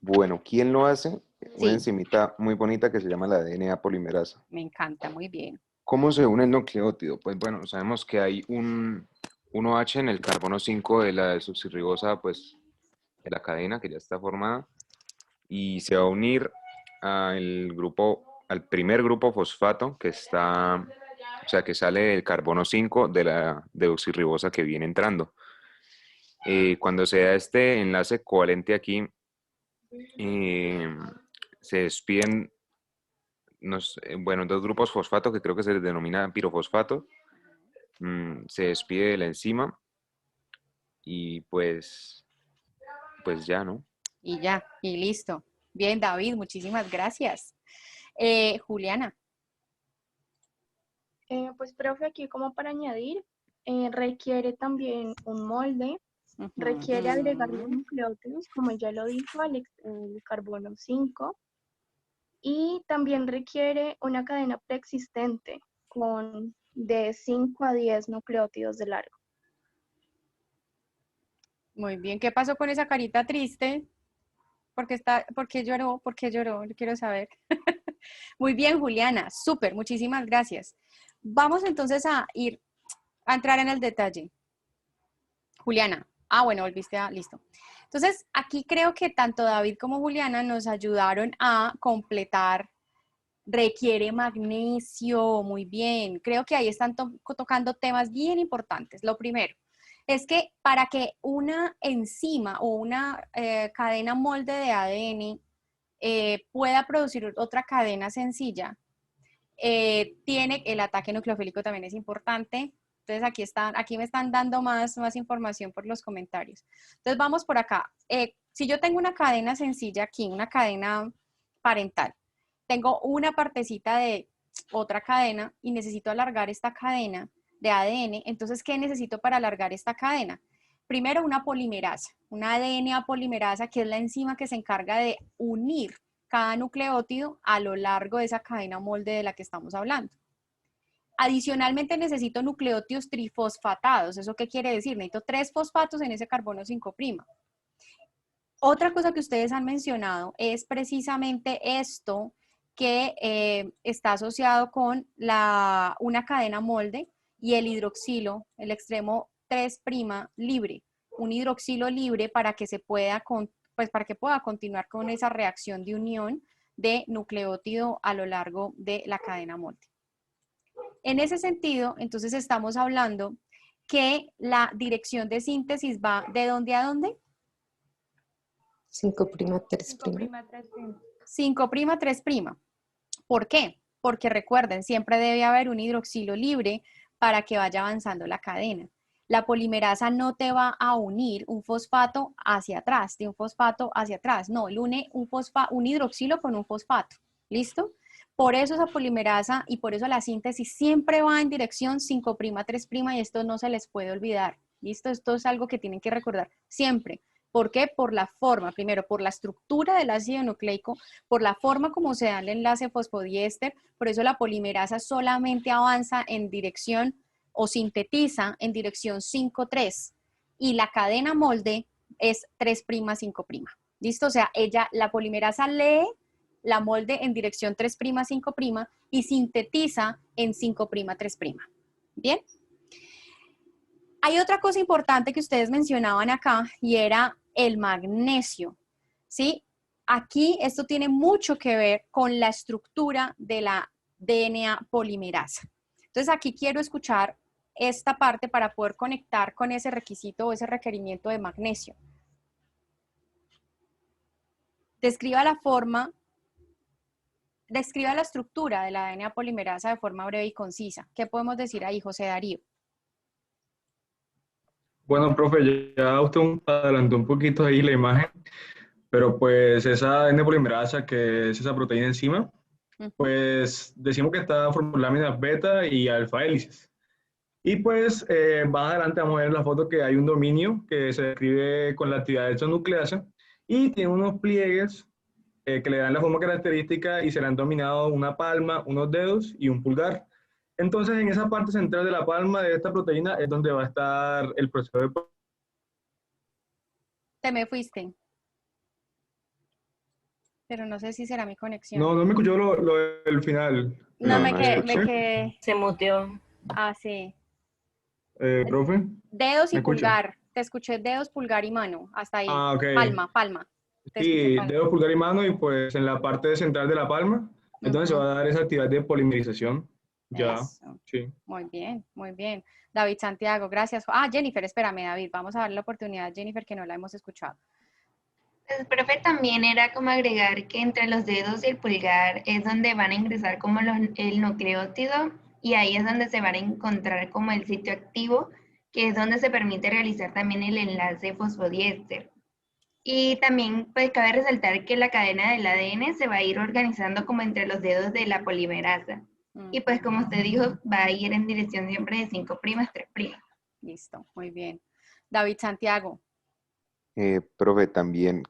B: Bueno, ¿quién lo hace? Una
A: Sí,
B: enzimita muy bonita que se llama la DNA polimerasa.
A: me encanta, muy bien.
B: ¿Cómo se une el nucleótido? Pues bueno, sabemos que hay un 1H en el carbono 5 de la desoxirribosa, pues, de la cadena que ya está formada, y se va a unir al primer grupo fosfato que está, o sea, que sale del carbono 5 de la deoxirribosa que viene entrando. Cuando se da este enlace covalente aquí, se despiden dos grupos fosfato que creo que se les denomina pirofosfato. Se despide de la enzima y pues ya, ¿no?
A: Y ya, y listo. Bien, David, muchísimas gracias. Juliana.
H: Pues, profe, aquí como para añadir, requiere también un molde, requiere agregar los nucleótidos, como ya lo dijo, el carbono 5, y también requiere una cadena preexistente con de 5 a 10 nucleótidos de largo.
A: Muy bien, ¿qué pasó con esa carita triste? ¿Por qué lloró? ¿Por qué lloró? Yo quiero saber. Muy bien, Juliana, súper, muchísimas gracias. Vamos entonces a entrar en el detalle. Juliana, bueno, listo. Entonces, aquí creo que tanto David como Juliana nos ayudaron a completar. Requiere magnesio, muy bien. Creo que ahí están tocando temas bien importantes. Lo primero es que para que una enzima o una cadena molde de ADN pueda producir otra cadena sencilla, tiene el ataque nucleofílico también es importante. Entonces aquí me están dando más información por los comentarios. Entonces vamos por acá. Si yo tengo una cadena sencilla aquí, una cadena parental, tengo una partecita de otra cadena y necesito alargar esta cadena de ADN. Entonces, ¿qué necesito para alargar esta cadena? Primero, una polimerasa, una DNA polimerasa, que es la enzima que se encarga de unir cada nucleótido a lo largo de esa cadena molde de la que estamos hablando. Adicionalmente, necesito nucleótidos trifosfatados. ¿Eso qué quiere decir? Necesito 3 fosfatos en ese carbono 5'. Otra cosa que ustedes han mencionado es precisamente esto, que está asociado con una cadena molde y el hidroxilo, el extremo 3' libre, un hidroxilo libre para que para que pueda continuar con esa reacción de unión de nucleótido a lo largo de la cadena molde. En ese sentido, entonces estamos hablando que la dirección de síntesis va ¿de dónde a dónde?
F: 5', 3'.
A: 5', 3'. ¿Por qué? Porque recuerden, siempre debe haber un hidroxilo libre para que vaya avanzando la cadena. La polimerasa no te va a unir un fosfato hacia atrás, de un fosfato hacia atrás. No, él une un hidroxilo con un fosfato. ¿Listo? Por eso esa polimerasa y por eso la síntesis siempre va en dirección 5', 3' y esto no se les puede olvidar. ¿Listo? Esto es algo que tienen que recordar siempre. ¿Por qué? Por la forma, primero por la estructura del ácido nucleico, por la forma como se da el enlace fosfodiéster, por eso la polimerasa solamente avanza en dirección o sintetiza en dirección 5', y la cadena molde es 3', 5'. ¿Listo? O sea, la polimerasa lee la molde en dirección 3', 5' y sintetiza en 5', 3'. ¿Bien? Hay otra cosa importante que ustedes mencionaban acá y era el magnesio, ¿sí? Aquí esto tiene mucho que ver con la estructura de la DNA polimerasa. Entonces aquí quiero escuchar esta parte para poder conectar con ese requisito o ese requerimiento de magnesio. Describa la estructura de la DNA polimerasa de forma breve y concisa. ¿Qué podemos decir ahí, José Darío?
I: Bueno, profe, ya usted adelantó un poquito ahí la imagen, pero pues esa N polimerasa, que es esa proteína enzima, pues decimos que está formando láminas beta y alfa hélices. Y pues más adelante vamos a ver en la foto que hay un dominio que se describe con la actividad de exonucleasa y tiene unos pliegues que le dan la forma característica y serán dominados una palma, unos dedos y un pulgar. Entonces, en esa parte central de la palma de esta proteína es donde va a estar el proceso de...
A: Te me fuiste. Pero no sé si será mi conexión.
I: No, no me escuchó lo del final.
A: No, me
I: escuché.
A: quedé.
J: Se muteó.
A: Ah, sí.
I: Profe.
A: Dedos y
I: ¿Me escucha?
A: pulgar. Te escuché dedos, pulgar y mano. Hasta ahí.
I: Ah, ok.
A: Palma.
I: Sí, dedo, pulgar y mano, y pues en la parte central de la palma es donde se va a dar esa actividad de polimerización. Ya,
A: Eso.
I: sí.
A: Muy bien, muy bien. David Santiago, gracias. Ah, Jennifer, espérame, David. Vamos a darle la oportunidad a Jennifer, que no la hemos escuchado.
K: Pues, profe, también era como agregar que entre los dedos y el pulgar es donde van a ingresar como el nucleótido y ahí es donde se van a encontrar como el sitio activo, que es donde se permite realizar también el enlace fosfodiéster. Y también pues cabe resaltar que la cadena del ADN se va a ir organizando como entre los dedos de la polimerasa. Y pues como usted dijo, va a ir en dirección siempre de 5', 3'.
A: Listo, muy bien. David Santiago.
B: Profe, también,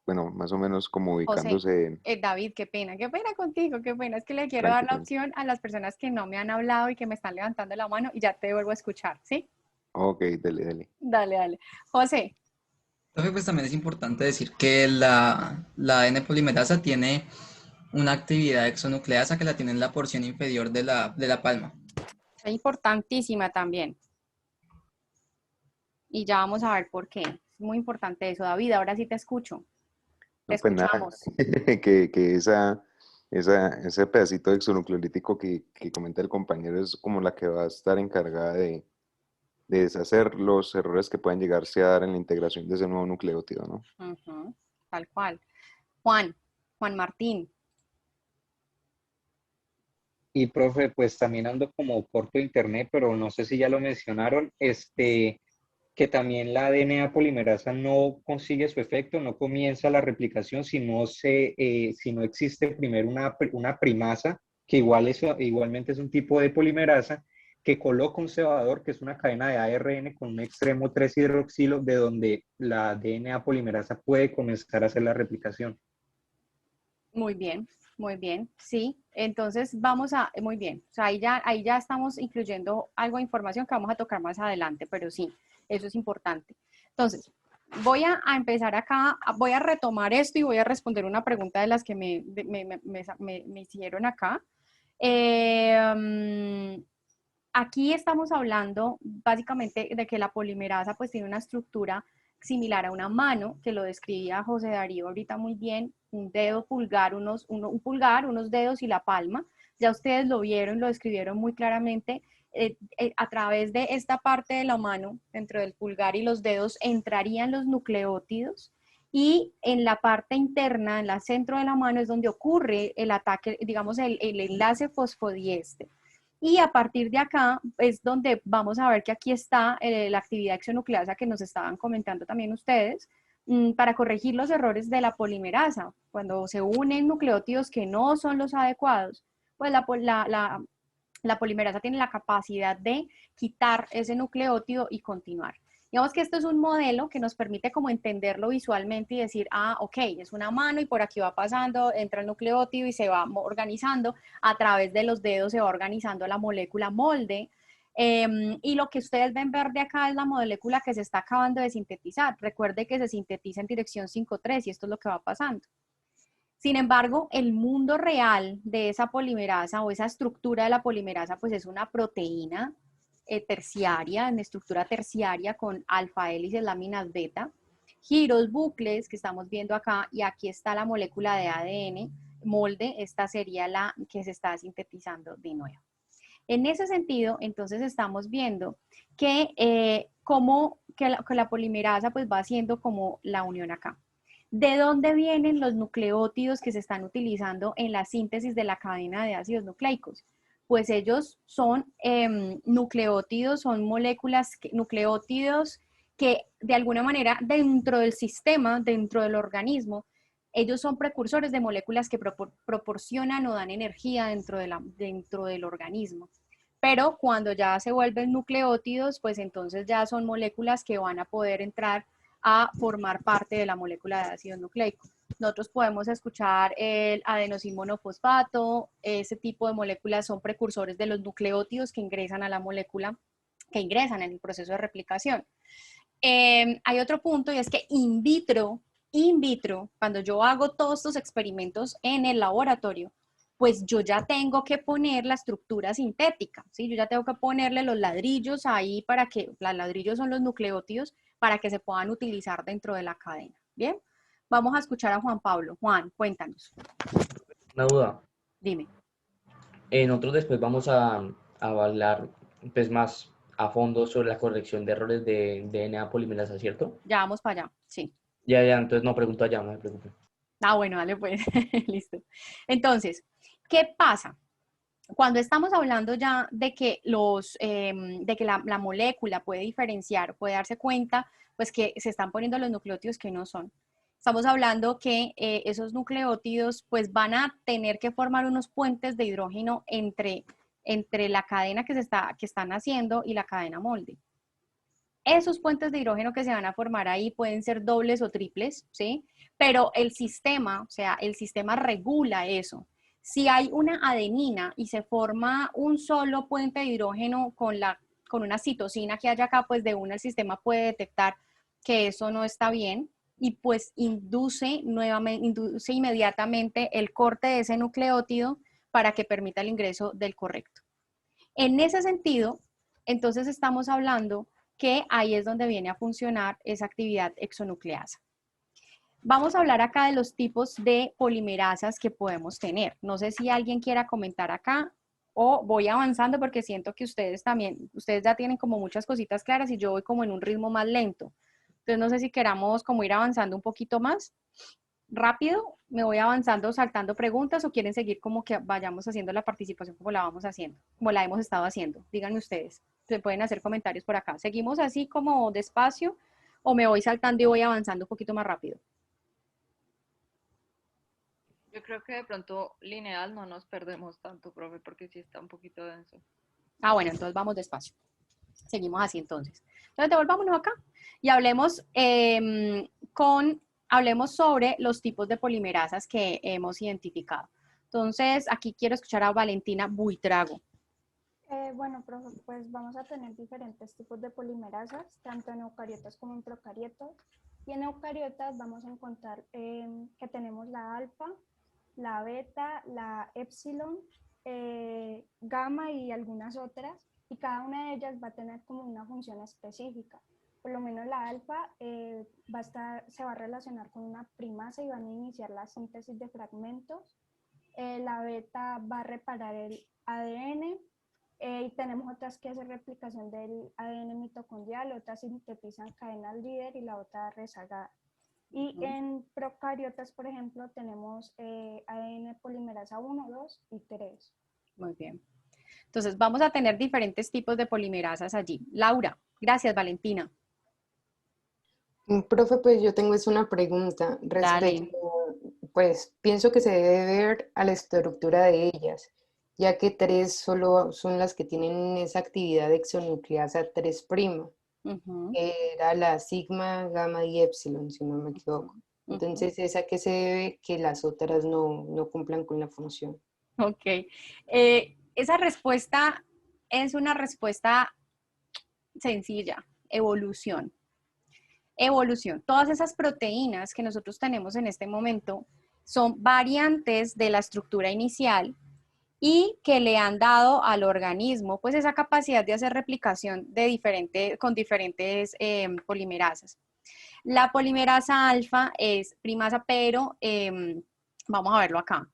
B: bueno, más o menos como ubicándose
A: José, David, qué pena contigo, qué pena. Es que le quiero dar la opción a las personas que no me han hablado y que me están levantando la mano y ya te vuelvo a escuchar, ¿sí?
B: Ok, dale.
A: Dale. José.
L: Profe, pues también es importante decir que la ADN polimerasa tiene una actividad exonucleasa que la tiene en la porción inferior de la palma.
A: Es importantísima también. Y ya vamos a ver por qué. Es muy importante eso. David, ahora sí te escucho. Te escuchamos.
B: Que ese pedacito de exonucleolítico que comenta el compañero es como la que va a estar encargada de deshacer los errores que pueden llegarse a dar en la integración de ese nuevo nucleótido, ¿no?
A: Tal cual. Juan Martín.
E: Y profe, pues también ando como corto de internet, pero no sé si ya lo mencionaron, que también la DNA polimerasa no consigue su efecto, no comienza la replicación si no existe primero una primasa, que igualmente es un tipo de polimerasa, que coloca un cebador, que es una cadena de ARN con un extremo 3 hidroxilo, de donde la DNA polimerasa puede comenzar a hacer la replicación.
A: Muy bien, sí. Entonces muy bien. O sea, ahí ya estamos incluyendo algo de información que vamos a tocar más adelante, pero sí, eso es importante. Entonces, voy a empezar acá, voy a retomar esto y voy a responder una pregunta de las que me hicieron acá. Aquí estamos hablando básicamente de que la polimerasa pues tiene una estructura similar a una mano, que lo describía José Darío ahorita muy bien, un dedo pulgar, un pulgar, unos dedos y la palma. Ya ustedes lo vieron, lo describieron muy claramente. A través de esta parte de la mano, dentro del pulgar y los dedos, entrarían los nucleótidos y en la parte interna, en el centro de la mano, es donde ocurre el ataque, digamos, el enlace fosfodiéster. Y a partir de acá es donde vamos a ver que aquí está la actividad exonucleasa que nos estaban comentando también ustedes, para corregir los errores de la polimerasa. Cuando se unen nucleótidos que no son los adecuados, pues la polimerasa tiene la capacidad de quitar ese nucleótido y continuar. Digamos que esto es un modelo que nos permite como entenderlo visualmente y decir, ah, ok, es una mano y por aquí va pasando, entra el nucleótido y se va organizando, a través de los dedos se va organizando la molécula molde, y lo que ustedes ven verde acá es la molécula que se está acabando de sintetizar. Recuerde que se sintetiza en dirección 5,3 y esto es lo que va pasando. Sin embargo, el mundo real de esa polimerasa o esa estructura de la polimerasa pues es una proteína terciaria, en estructura terciaria con alfa hélices, láminas beta, giros, bucles que estamos viendo acá, y aquí está la molécula de ADN, molde, esta sería la que se está sintetizando de nuevo. En ese sentido, entonces estamos viendo que, la polimerasa pues va haciendo como la unión acá. ¿De dónde vienen los nucleótidos que se están utilizando en la síntesis de la cadena de ácidos nucleicos? Pues ellos son nucleótidos, son moléculas, nucleótidos que de alguna manera dentro del sistema, dentro del organismo, ellos son precursores de moléculas que proporcionan o dan energía dentro del organismo. Pero cuando ya se vuelven nucleótidos, pues entonces ya son moléculas que van a poder entrar a formar parte de la molécula de ácido nucleico. Nosotros podemos escuchar el adenosín monofosfato, ese tipo de moléculas son precursores de los nucleótidos que ingresan a la molécula, que ingresan en el proceso de replicación. Hay otro punto y es que in vitro, cuando yo hago todos estos experimentos en el laboratorio, pues yo ya tengo que poner la estructura sintética, ¿sí? Yo ya tengo que ponerle los ladrillos ahí para que, los ladrillos son los nucleótidos, para que se puedan utilizar dentro de la cadena, ¿bien? Vamos a escuchar a Juan Pablo. Juan, cuéntanos.
G: Una duda.
A: Dime.
G: Nosotros después vamos a hablar pues, más a fondo sobre la corrección de errores de DNA polimerasa, ¿cierto?
A: Ya vamos para allá, sí.
G: Ya, entonces no pregunto allá, no me preocupe.
A: Ah, bueno, dale pues, listo. Entonces, ¿qué pasa? Cuando estamos hablando ya de que, la molécula puede diferenciar, puede darse cuenta, pues que se están poniendo los nucleótidos que no son. Estamos hablando que esos nucleótidos pues van a tener que formar unos puentes de hidrógeno entre la cadena que están haciendo y la cadena molde. Esos puentes de hidrógeno que se van a formar ahí pueden ser dobles o triples, ¿sí? Pero el sistema, o sea, el sistema regula eso. Si hay una adenina y se forma un solo puente de hidrógeno con una citosina que haya acá, pues de una el sistema puede detectar que eso no está bien y pues induce inmediatamente el corte de ese nucleótido para que permita el ingreso del correcto. En ese sentido, entonces estamos hablando que ahí es donde viene a funcionar esa actividad exonucleasa. Vamos a hablar acá de los tipos de polimerasas que podemos tener. No sé si alguien quiera comentar acá o voy avanzando porque siento que ustedes ya tienen como muchas cositas claras y yo voy como en un ritmo más lento. Entonces no sé si queramos como ir avanzando un poquito más rápido, me voy avanzando, saltando preguntas o quieren seguir como que vayamos haciendo la participación como la vamos haciendo, como la hemos estado haciendo. Díganme ustedes, se pueden hacer comentarios por acá. ¿Seguimos así como despacio o me voy saltando y voy avanzando un poquito más rápido?
C: Yo creo que de pronto lineal no nos perdemos tanto, profe, porque sí está un poquito denso.
A: Ah, bueno, entonces vamos despacio. Seguimos así entonces. Entonces devolvámonos acá y hablemos sobre los tipos de polimerasas que hemos identificado. Entonces, aquí quiero escuchar a Valentina Buitrago.
H: Bueno, profe, pues vamos a tener diferentes tipos de polimerasas, tanto en eucariotas como en procariotas. Y en eucariotas vamos a encontrar que tenemos la alfa, la beta, la epsilon, gamma y algunas otras, y cada una de ellas va a tener como una función específica. Por lo menos la alfa se va a relacionar con una primasa y van a iniciar la síntesis de fragmentos. La beta va a reparar el ADN, y tenemos otras que hacen replicación del ADN mitocondrial, otras sintetizan cadenas líder y la otra rezagada. Y en procariotas, por ejemplo, tenemos ADN polimerasa 1, 2 y 3.
A: Muy bien. Entonces, vamos a tener diferentes tipos de polimerasas allí. Laura, gracias, Valentina.
F: Profe, pues yo tengo una pregunta respecto, pues pienso que se debe ver a la estructura de ellas, ya que 3 solo son las que tienen esa actividad exonucleasa 3', que era la sigma, gamma y epsilon, si no me equivoco. Entonces, ¿es a qué se debe que las otras no cumplan con la función?
A: Ok. Esa respuesta es una respuesta sencilla, evolución. Evolución. Todas esas proteínas que nosotros tenemos en este momento son variantes de la estructura inicial y que le han dado al organismo pues esa capacidad de hacer replicación con diferentes polimerasas. La polimerasa alfa es primasa, pero vamos a verlo acá.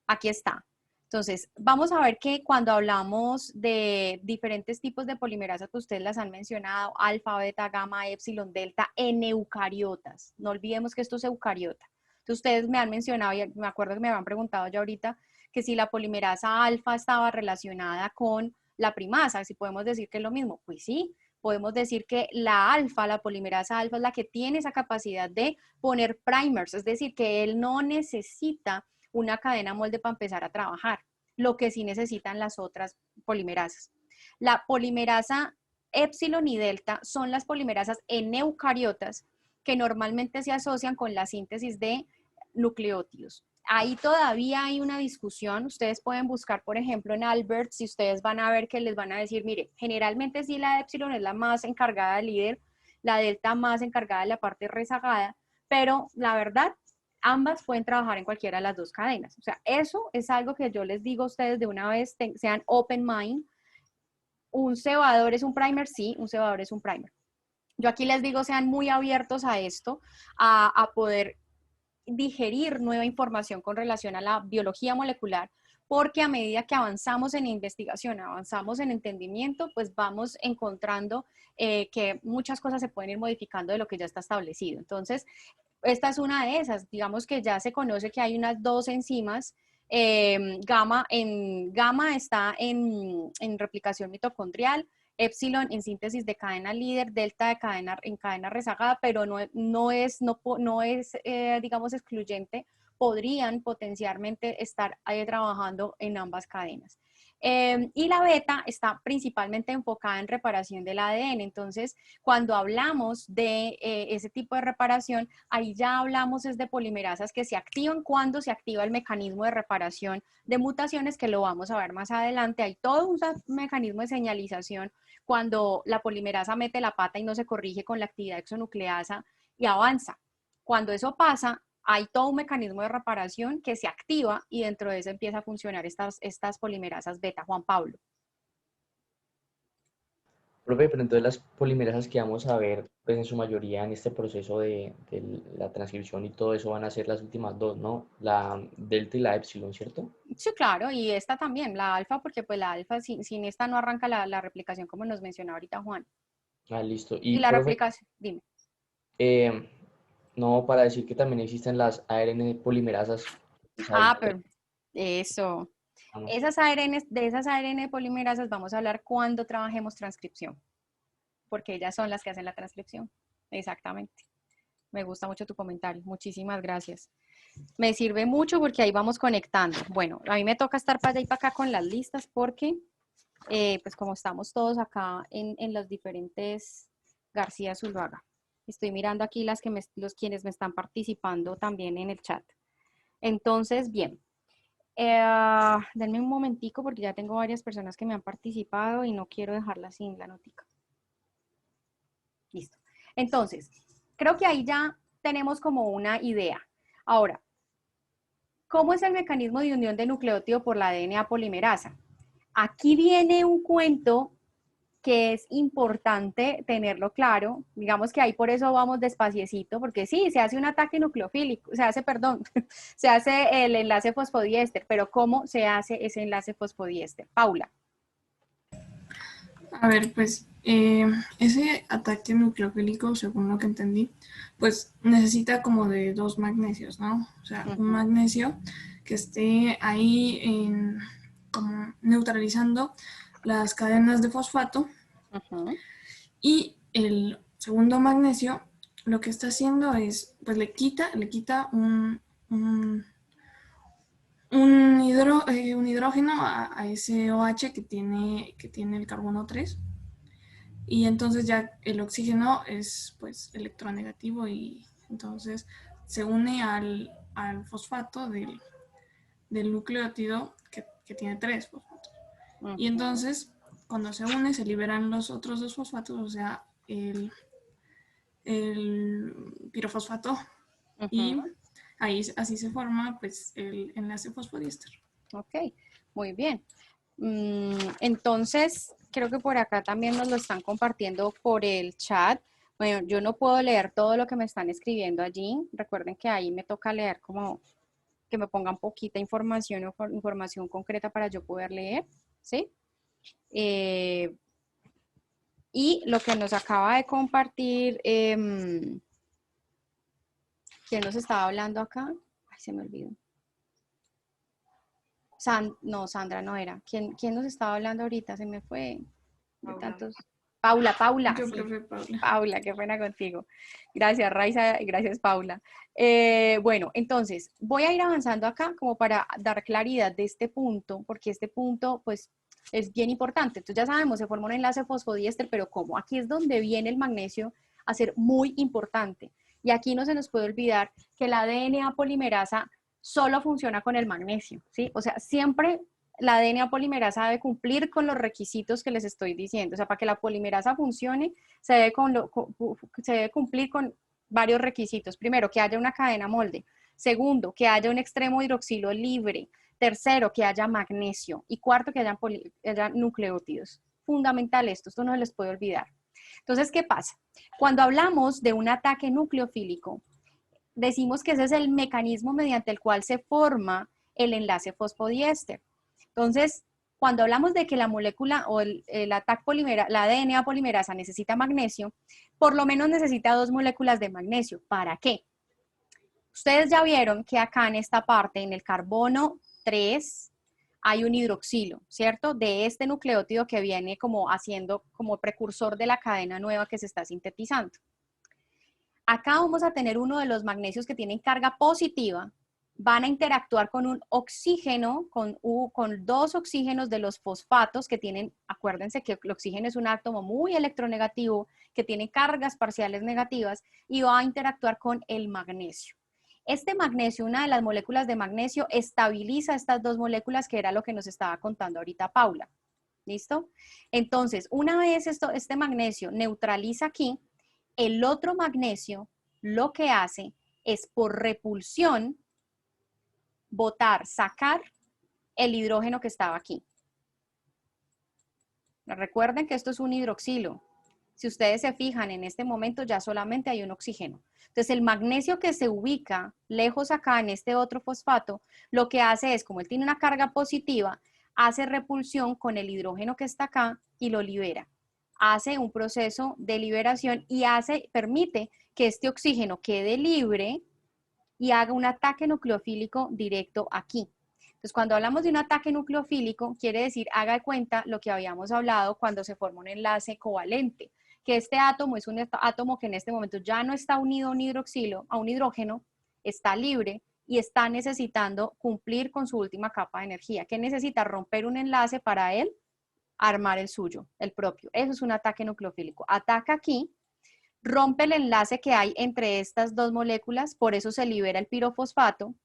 A: Aquí está. Entonces, vamos a ver que cuando hablamos de diferentes tipos de polimerasas que ustedes las han mencionado, alfa, beta, gamma, epsilon, delta, en eucariotas. No olvidemos que esto es eucariota. Entonces, ustedes me han mencionado, y me acuerdo que me habían preguntado ya ahorita, que si la polimerasa alfa estaba relacionada con la primasa, si podemos decir que es lo mismo. Pues sí, podemos decir que la alfa, la polimerasa alfa, es la que tiene esa capacidad de poner primers, es decir, que él no necesita una cadena molde para empezar a trabajar, lo que sí necesitan las otras polimerasas. La polimerasa epsilon y delta son las polimerasas en eucariotas que normalmente se asocian con la síntesis de nucleótidos. Ahí todavía hay una discusión. Ustedes pueden buscar, por ejemplo, en Albert, si ustedes van a ver que les van a decir, mire, generalmente sí la epsilon es la más encargada del líder, la delta más encargada de la parte rezagada, pero la verdad, ambas pueden trabajar en cualquiera de las dos cadenas. O sea, eso es algo que yo les digo a ustedes de una vez, sean open mind. ¿Un cebador es un primer? Sí, un cebador es un primer. Yo aquí les digo, sean muy abiertos a esto, a poder digerir nueva información con relación a la biología molecular, porque a medida que avanzamos en investigación, avanzamos en entendimiento, pues vamos encontrando que muchas cosas se pueden ir modificando de lo que ya está establecido. Entonces, esta es una de esas. Digamos que ya se conoce que hay unas 2 enzimas. Gamma está en replicación mitocondrial, epsilon en síntesis de cadena líder, delta en cadena rezagada, pero no es digamos, excluyente. Podrían potencialmente estar trabajando en ambas cadenas. Y la beta está principalmente enfocada en reparación del ADN. Entonces, cuando hablamos de ese tipo de reparación, ahí ya hablamos es de polimerasas que se activan cuando se activa el mecanismo de reparación de mutaciones, que lo vamos a ver más adelante. Hay todo un mecanismo de señalización cuando la polimerasa mete la pata y no se corrige con la actividad exonucleasa y avanza. Cuando eso pasa, hay todo un mecanismo de reparación que se activa y dentro de eso empieza a funcionar estas polimerasas beta. Juan Pablo.
G: Profe, pero entonces las polimerasas que vamos a ver, pues en su mayoría en este proceso de la transcripción y todo eso van a ser las últimas 2, ¿no? La delta y la epsilon, ¿cierto?
A: Sí, claro, y esta también, la alfa, porque pues la alfa sin esta no arranca la replicación, como nos mencionó ahorita Juan.
G: Ah, listo.
A: Y la
G: profe,
A: replicación, dime.
G: No, para decir que también existen las ARN polimerasas.
A: Pero eso. De esas ARN polimerasas vamos a hablar cuando trabajemos transcripción, porque ellas son las que hacen la transcripción. Exactamente. Me gusta mucho tu comentario. Muchísimas gracias. Me sirve mucho porque ahí vamos conectando. Bueno, a mí me toca estar para allá y para acá con las listas porque, pues como estamos todos acá en los diferentes García Zuluaga. Estoy mirando aquí quienes me están participando también en el chat. Entonces, bien. Denme un momentico porque ya tengo varias personas que me han participado y no quiero dejarlas sin la notica. Listo. Entonces, creo que ahí ya tenemos como una idea. Ahora, ¿cómo es el mecanismo de unión de nucleótido por la DNA polimerasa? Aquí viene un cuento que es importante tenerlo claro, digamos que ahí por eso vamos despaciecito, porque sí, se hace un ataque nucleofílico, se hace el enlace fosfodiéster, pero ¿cómo se hace ese enlace fosfodiéster? Paula.
J: A ver, pues ese ataque nucleofílico, según lo que entendí, pues necesita como de 2 magnesios, ¿no? O sea, un magnesio que esté ahí como neutralizando las cadenas de fosfato, y el segundo magnesio lo que está haciendo es, pues le quita un hidrógeno a ese OH que tiene el carbono 3, y entonces ya el oxígeno es pues electronegativo, y entonces se une al fosfato del nucleótido que tiene 3 fosfatos. Y entonces cuando se une se liberan los otros 2 fosfatos, o sea, el pirofosfato, y ahí así se forma pues el enlace fosfodiéster.
A: Ok, muy bien. Entonces, creo que por acá también nos lo están compartiendo por el chat. Bueno, yo no puedo leer todo lo que me están escribiendo allí. Recuerden que ahí me toca leer como que me pongan poquita información o información concreta para yo poder leer, ¿sí? Y lo que nos acaba de compartir, ¿quién nos estaba hablando acá? Ay, se me olvidó. No, Sandra no era. ¿Quién nos estaba hablando ahorita? Se me fue. De tantos. Paula.
J: Yo,
A: Sí.
J: profe, Paula.
A: Paula, qué pena contigo. Gracias, Raiza, gracias, Paula. Bueno, entonces, voy a ir avanzando acá como para dar claridad de este punto, porque este punto, pues, es bien importante. Entonces, ya sabemos, se forma un enlace fosfodiéster, pero ¿cómo? Aquí es donde viene el magnesio a ser muy importante. Y aquí no se nos puede olvidar que la DNA polimerasa solo funciona con el magnesio, ¿sí? O sea, siempre la DNA polimerasa debe cumplir con los requisitos que les estoy diciendo. O sea, para que la polimerasa funcione, se debe cumplir con varios requisitos. Primero, que haya una cadena molde. Segundo, que haya un extremo hidroxilo libre. Tercero, que haya magnesio. Y cuarto, que haya nucleótidos. Fundamental esto no se les puede olvidar. Entonces, ¿qué pasa? Cuando hablamos de un ataque nucleofílico, decimos que ese es el mecanismo mediante el cual se forma el enlace fosfodiéster. Entonces, cuando hablamos de que la molécula o la DNA polimerasa necesita magnesio, por lo menos necesita 2 moléculas de magnesio. ¿Para qué? Ustedes ya vieron que acá en esta parte, en el carbono 3, hay un hidroxilo, ¿cierto? De este nucleótido que viene como haciendo como precursor de la cadena nueva que se está sintetizando. Acá vamos a tener uno de los magnesios que tienen carga positiva, van a interactuar con un oxígeno, con 2 oxígenos de los fosfatos que tienen, acuérdense que el oxígeno es un átomo muy electronegativo, que tiene cargas parciales negativas, y va a interactuar con el magnesio. Este magnesio, una de las moléculas de magnesio, estabiliza estas 2 moléculas, que era lo que nos estaba contando ahorita Paula. ¿Listo? Entonces, una vez este magnesio neutraliza aquí, el otro magnesio lo que hace es por repulsión sacar el hidrógeno que estaba aquí. Recuerden que esto es un hidroxilo. Si ustedes se fijan, en este momento ya solamente hay un oxígeno. Entonces el magnesio que se ubica lejos acá en este otro fosfato, lo que hace es, como él tiene una carga positiva, hace repulsión con el hidrógeno que está acá y lo libera. Hace un proceso de liberación y permite que este oxígeno quede libre y haga un ataque nucleofílico directo aquí. Entonces, cuando hablamos de un ataque nucleofílico, quiere decir, haga de cuenta lo que habíamos hablado cuando se forma un enlace covalente, que este átomo es un átomo que en este momento ya no está unido a un hidroxilo, a un hidrógeno, está libre y está necesitando cumplir con su última capa de energía. ¿Qué necesita? Romper un enlace para él armar el suyo, el propio. Eso es un ataque nucleofílico. Ataca aquí, rompe el enlace que hay entre estas 2 moléculas, por eso se libera el pirofosfato,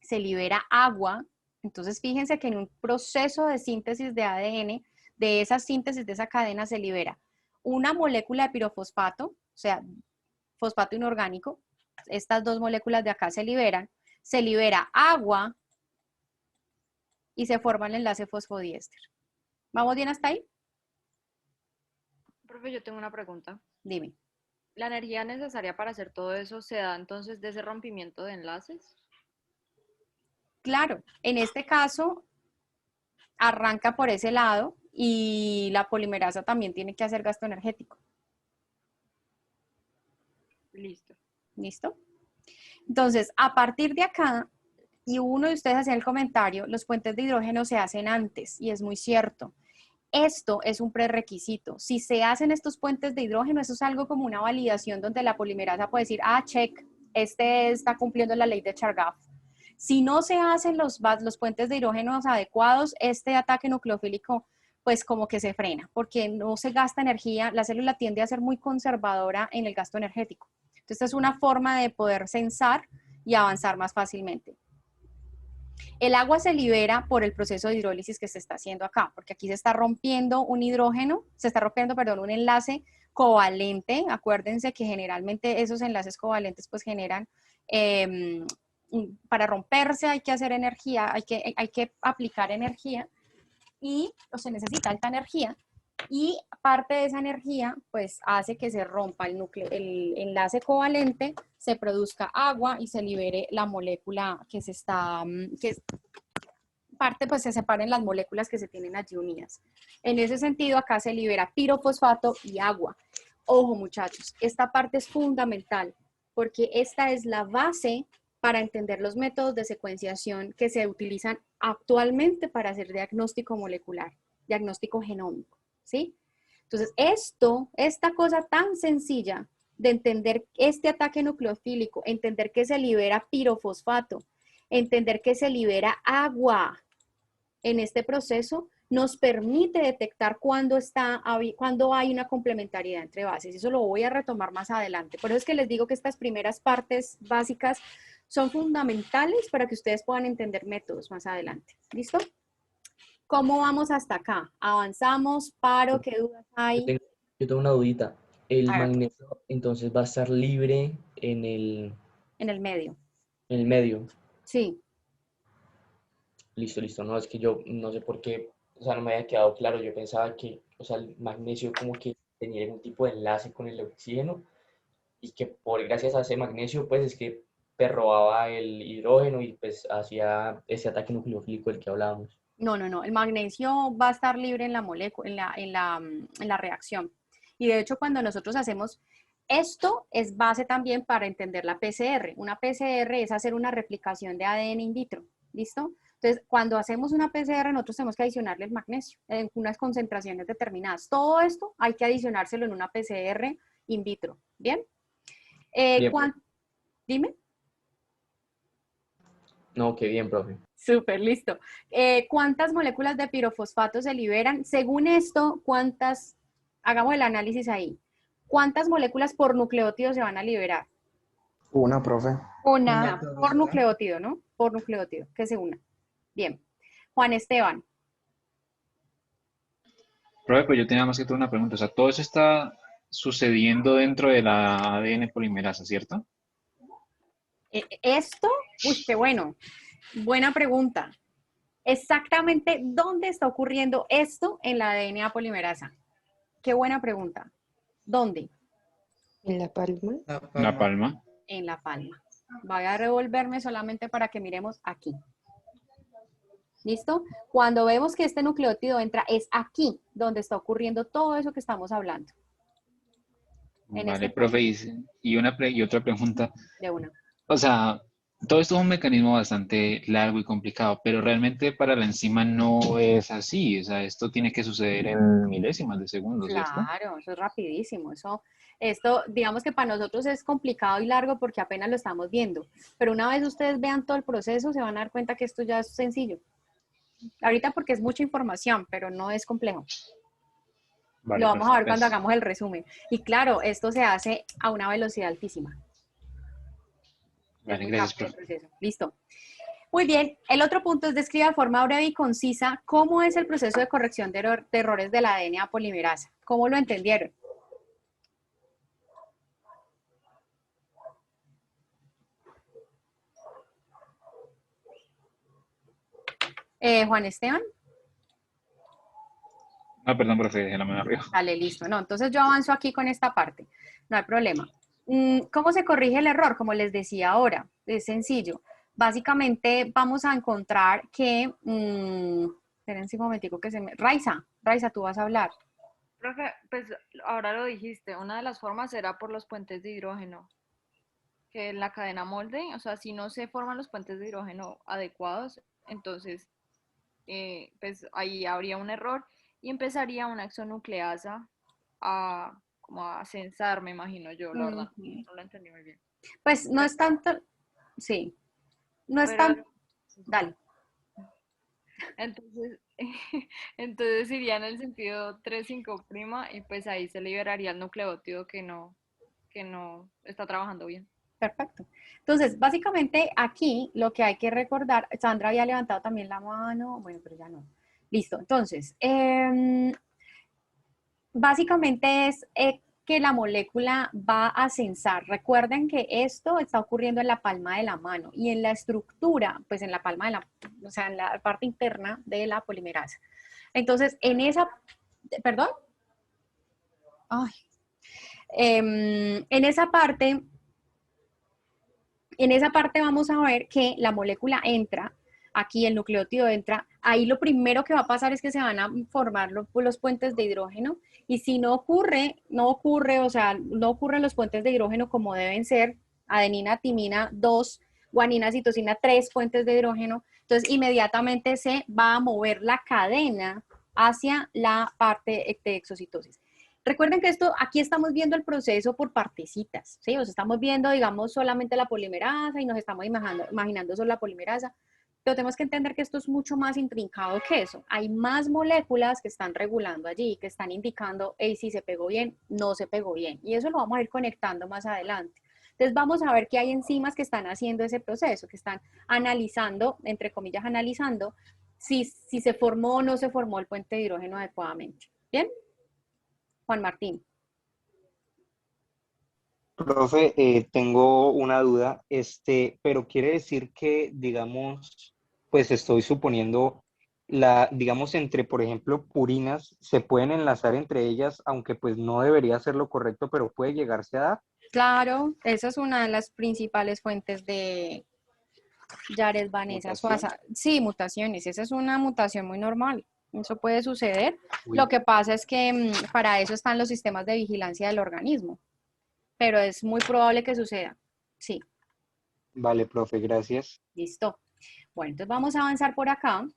A: se libera agua. Entonces fíjense que en un proceso de síntesis de ADN, de esa síntesis de esa cadena se libera una molécula de pirofosfato, o sea, fosfato inorgánico, estas dos moléculas de acá se libera agua y se forma el enlace fosfodiéster. ¿Vamos bien hasta ahí?
C: Profe, yo tengo una pregunta.
A: Dime.
C: ¿La energía necesaria para hacer todo eso se da entonces de ese rompimiento de enlaces?
A: Claro, en este caso arranca por ese lado y la polimerasa también tiene que hacer gasto energético.
C: Listo.
A: ¿Listo? Entonces, a partir de acá, y uno de ustedes hacía el comentario, los puentes de hidrógeno se hacen antes, y es muy cierto. Esto es un prerequisito. Si se hacen estos puentes de hidrógeno, eso es algo como una validación donde la polimerasa puede decir, ah, check, este está cumpliendo la ley de Chargaff. Si no se hacen los puentes de hidrógeno adecuados, este ataque nucleofílico pues como que se frena, porque no se gasta energía, la célula tiende a ser muy conservadora en el gasto energético. Entonces, esta es una forma de poder censar y avanzar más fácilmente. El agua se libera por el proceso de hidrólisis que se está haciendo acá, porque aquí se está rompiendo un hidrógeno, perdón, un enlace covalente. Acuérdense que generalmente esos enlaces covalentes pues generan, para romperse hay que hacer energía, hay que aplicar energía o se necesita alta energía. Y parte de esa energía pues hace que se rompa el enlace covalente, se produzca agua y se libere la molécula que se separen las moléculas que se tienen allí unidas. En ese sentido, acá se libera pirofosfato y agua. Ojo, muchachos, esta parte es fundamental porque esta es la base para entender los métodos de secuenciación que se utilizan actualmente para hacer diagnóstico molecular, diagnóstico genómico. ¿Sí? Entonces, esta cosa tan sencilla de entender este ataque nucleofílico, entender que se libera pirofosfato, entender que se libera agua en este proceso, nos permite detectar cuando hay una complementariedad entre bases. Eso lo voy a retomar más adelante. Por eso es que les digo que estas primeras partes básicas son fundamentales para que ustedes puedan entender métodos más adelante. ¿Listo? ¿Cómo vamos hasta acá? ¿Avanzamos? ¿Paro? ¿Qué dudas hay?
G: Yo tengo una dudita. El magnesio entonces va a estar libre en
A: el medio.
G: En el medio.
A: Sí.
G: Listo. No, es que yo no sé por qué, o sea, no me había quedado claro. Yo pensaba que, o sea, el magnesio como que tenía algún tipo de enlace con el oxígeno y que gracias a ese magnesio, pues es que perrobaba el hidrógeno y pues hacía ese ataque nucleofílico del que hablábamos.
A: No. El magnesio va a estar libre en la molécula, en la reacción. Y de hecho, cuando nosotros hacemos esto, es base también para entender la PCR. Una PCR es hacer una replicación de ADN in vitro. ¿Listo? Entonces, cuando hacemos una PCR, nosotros tenemos que adicionarle el magnesio en unas concentraciones determinadas. Todo esto hay que adicionárselo en una PCR in vitro. ¿Bien?
G: Bien.
A: Dime.
G: No, qué bien, profe.
A: Súper, listo. ¿Cuántas moléculas de pirofosfato se liberan? Según esto, hagamos el análisis ahí. ¿Cuántas moléculas por nucleótido se van a liberar?
D: Una, profe.
A: Una por nucleótido, ¿no? Por nucleótido, que se una. Bien. Juan Esteban.
M: Profe, pues yo tenía más que todo una pregunta. O sea, todo eso está sucediendo dentro de la ADN polimerasa, ¿cierto?
A: Esto, qué bueno. Buena pregunta. Exactamente, ¿dónde está ocurriendo esto en la DNA polimerasa? Qué buena pregunta. ¿Dónde?
F: En la palma.
M: La palma.
A: En la palma. Voy a revolverme solamente para que miremos aquí. ¿Listo? Cuando vemos que este nucleótido entra, es aquí donde está ocurriendo todo eso que estamos hablando.
M: Vale, profe, y otra pregunta.
A: De una.
M: O sea, todo esto es un mecanismo bastante largo y complicado, pero realmente para la enzima no es así. O sea, esto tiene que suceder en milésimas de segundos, ¿cierto?
A: Claro, eso es rapidísimo. Esto, digamos que para nosotros es complicado y largo porque apenas lo estamos viendo. Pero una vez ustedes vean todo el proceso, se van a dar cuenta que esto ya es sencillo. Ahorita porque es mucha información, pero no es complejo.
M: Vale,
A: lo vamos a ver
M: pues.
A: cuando hagamos el resumen. Y claro, esto se hace a una velocidad altísima.
M: Vale, gracias, profe.
A: Listo. Muy bien. El otro punto es describir de forma breve y concisa cómo es el proceso de corrección de errores de la DNA polimerasa. ¿Cómo lo entendieron? Juan Esteban.
M: Ah, perdón, profe, dejé la mano arriba.
A: Dale, listo. No, entonces yo avanzo aquí con esta parte. No hay problema. ¿Cómo se corrige el error? Como les decía ahora, es sencillo. Básicamente vamos a encontrar que... espérense un momentico que se me... Raiza, tú vas a hablar.
C: Profe, pues ahora lo dijiste, una de las formas era por los puentes de hidrógeno, que en la cadena molde, o sea, si no se forman los puentes de hidrógeno adecuados, entonces pues ahí habría un error y empezaría una exonucleasa a como a censar, me imagino yo, la verdad, no lo entendí muy bien.
A: Pues no es tanto, sí, no es
C: Pero,
A: tan, dale.
C: entonces, entonces iría en el sentido 3,5' y pues ahí se liberaría el nucleótido que no está trabajando bien.
A: Perfecto. Entonces, básicamente aquí lo que hay que recordar, Sandra había levantado también la mano, bueno, pero ya no. Listo, entonces, básicamente es que la molécula va a censar. Recuerden que esto está ocurriendo en la palma de la mano y en la estructura, pues en la palma de la, o sea, en la parte interna de la polimerasa. Entonces, en esa, perdón. Ay. En esa parte vamos a ver que la molécula entra, aquí el nucleótido entra, ahí lo primero que va a pasar es que se van a formar los puentes de hidrógeno y si no ocurren los puentes de hidrógeno como deben ser, adenina, timina, 2, guanina, citosina, 3 puentes de hidrógeno, entonces inmediatamente se va a mover la cadena hacia la parte de exocitosis. Recuerden que aquí estamos viendo el proceso por partecitas, ¿sí? O sea, estamos viendo, digamos, solamente la polimerasa y nos estamos imaginando solo la polimerasa, pero tenemos que entender que esto es mucho más intrincado que eso. Hay más moléculas que están regulando allí, que están indicando, hey, si se pegó bien, no se pegó bien, y eso lo vamos a ir conectando más adelante. Entonces vamos a ver que hay enzimas que están haciendo ese proceso, que están analizando, entre comillas, analizando si se formó o no se formó el puente de hidrógeno adecuadamente. ¿Bien? Juan Martín.
E: Profe, tengo una duda, pero quiere decir que, digamos, pues estoy suponiendo, digamos, entre, por ejemplo, purinas, se pueden enlazar entre ellas, aunque pues no debería ser lo correcto, pero puede llegarse a dar.
A: Claro, esa es una de las principales fuentes de Yares Vanessa Suaza. Sí, mutaciones, esa es una mutación muy normal. Eso puede suceder.
E: Uy.
A: Lo que pasa es que para eso están los sistemas de vigilancia del organismo, pero es muy probable que suceda. Sí.
E: Vale, profe, gracias.
A: Listo. Bueno, entonces vamos a avanzar por acá.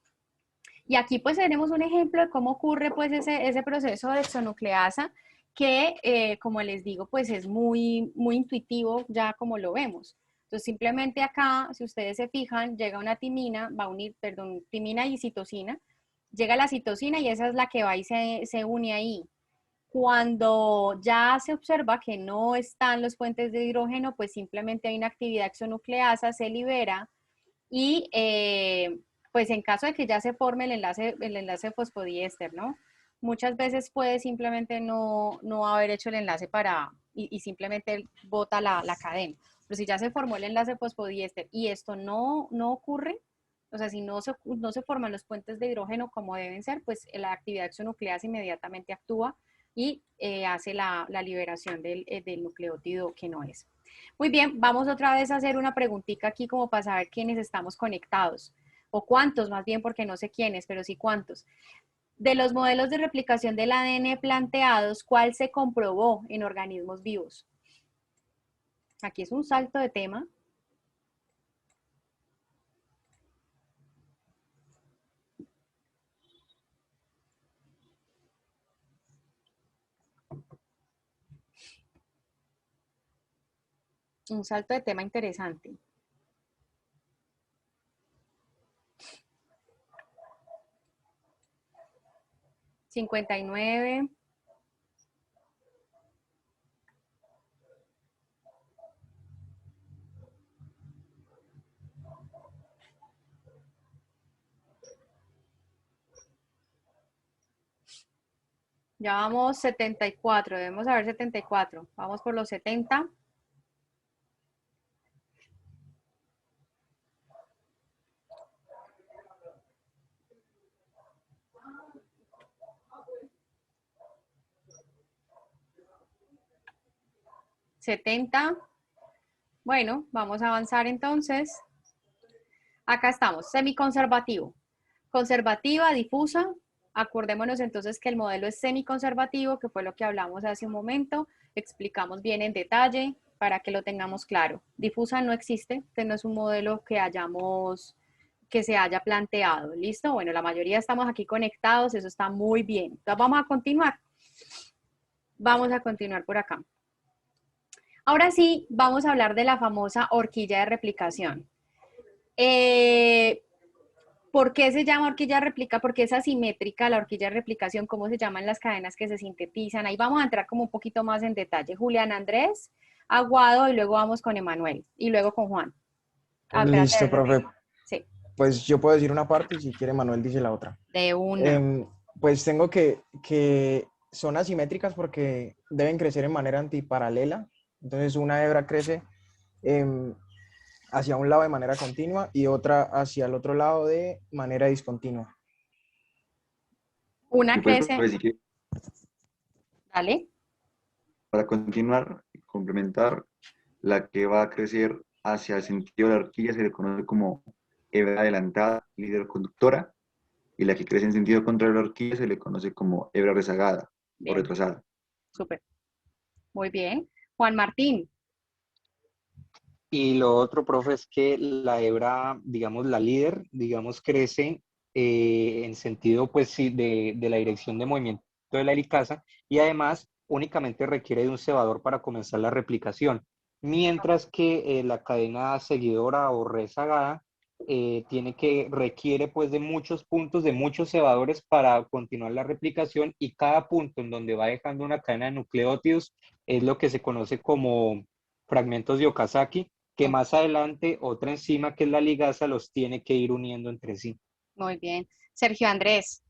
A: Y aquí pues tenemos un ejemplo de cómo ocurre pues ese proceso de exonucleasa que, como les digo, pues es muy, muy intuitivo ya como lo vemos. Entonces simplemente acá, si ustedes se fijan, llega una timina, va a unir, perdón, timina y citosina, llega la citosina y esa es la que va y se une ahí. Cuando ya se observa que no están los puentes de hidrógeno, pues simplemente hay una actividad exonucleasa, se libera y pues en caso de que ya se forme el enlace fosfodiéster, ¿no? Muchas veces puede simplemente no haber hecho el enlace y simplemente bota la cadena. Pero si ya se formó el enlace fosfodiéster y esto no ocurre, o sea, si no se forman los puentes de hidrógeno como deben ser, pues la actividad exonucleasa inmediatamente actúa y hace la liberación del nucleótido que no es. Muy bien, vamos otra vez a hacer una preguntita aquí como para saber quiénes estamos conectados, o cuántos más bien, porque no sé quiénes, pero sí cuántos. De los modelos de replicación del ADN planteados, ¿cuál se comprobó en organismos vivos? Aquí es un salto de tema. Un salto de tema interesante. $59. Ya vamos 74, debemos haber 74. Vamos por los 70. 70. Bueno, vamos a avanzar entonces. Acá estamos, semiconservativo. Conservativa, difusa. Acordémonos entonces que el modelo es semiconservativo, que fue lo que hablamos hace un momento. Explicamos bien en detalle para que lo tengamos claro. Difusa no existe, que no es un modelo que se haya planteado. ¿Listo? Bueno, la mayoría estamos aquí conectados, eso está muy bien. Entonces vamos a continuar. Vamos a continuar por acá. Ahora sí, vamos a hablar de la famosa horquilla de replicación. ¿Por qué se llama horquilla de replicación? Porque es asimétrica la horquilla de replicación, ¿cómo se llaman las cadenas que se sintetizan? Ahí vamos a entrar como un poquito más en detalle. Julián Andrés, Aguado, y luego vamos con Emanuel, y luego con Juan.
N: Listo, profe.
A: Sí.
N: Pues yo puedo decir una parte y si quiere Manuel dice la otra.
A: De una.
N: Pues tengo que son asimétricas porque deben crecer en manera antiparalela. Entonces una hebra crece hacia un lado de manera continua y otra hacia el otro lado de manera discontinua.
A: Una crece...
O: Dale. Para continuar y complementar, la que va a crecer hacia el sentido de la horquilla se le conoce como hebra adelantada, líder conductora, y la que crece en sentido contrario a la horquilla se le conoce como hebra rezagada o retrasada.
A: Súper. Muy bien. Juan Martín.
E: Y lo otro, profe, es que la hebra, digamos, la líder, digamos, crece en sentido, pues, sí, de la dirección de movimiento de la helicasa y además únicamente requiere de un cebador para comenzar la replicación. Mientras que la cadena seguidora o rezagada requiere, pues, de muchos puntos, de muchos cebadores para continuar la replicación y cada punto en donde va dejando una cadena de nucleótidos es lo que se conoce como fragmentos de Okazaki, que más adelante otra enzima que es la ligasa los tiene que ir uniendo entre sí.
A: Muy bien. Sergio Andrés.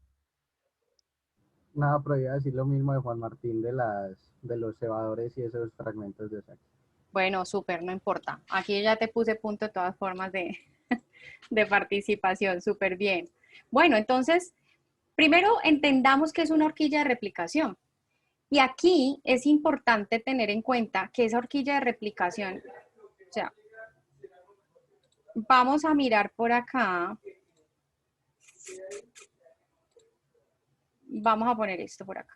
P: Nada, pero iba a decir lo mismo de Juan Martín de los cebadores y esos fragmentos de Okazaki.
A: Bueno, súper, no importa. Aquí ya te puse punto de todas formas de participación, súper bien. Bueno, entonces, primero entendamos que es una horquilla de replicación. Y aquí es importante tener en cuenta que esa horquilla de replicación, o sea, vamos a mirar por acá. Vamos a poner esto por acá.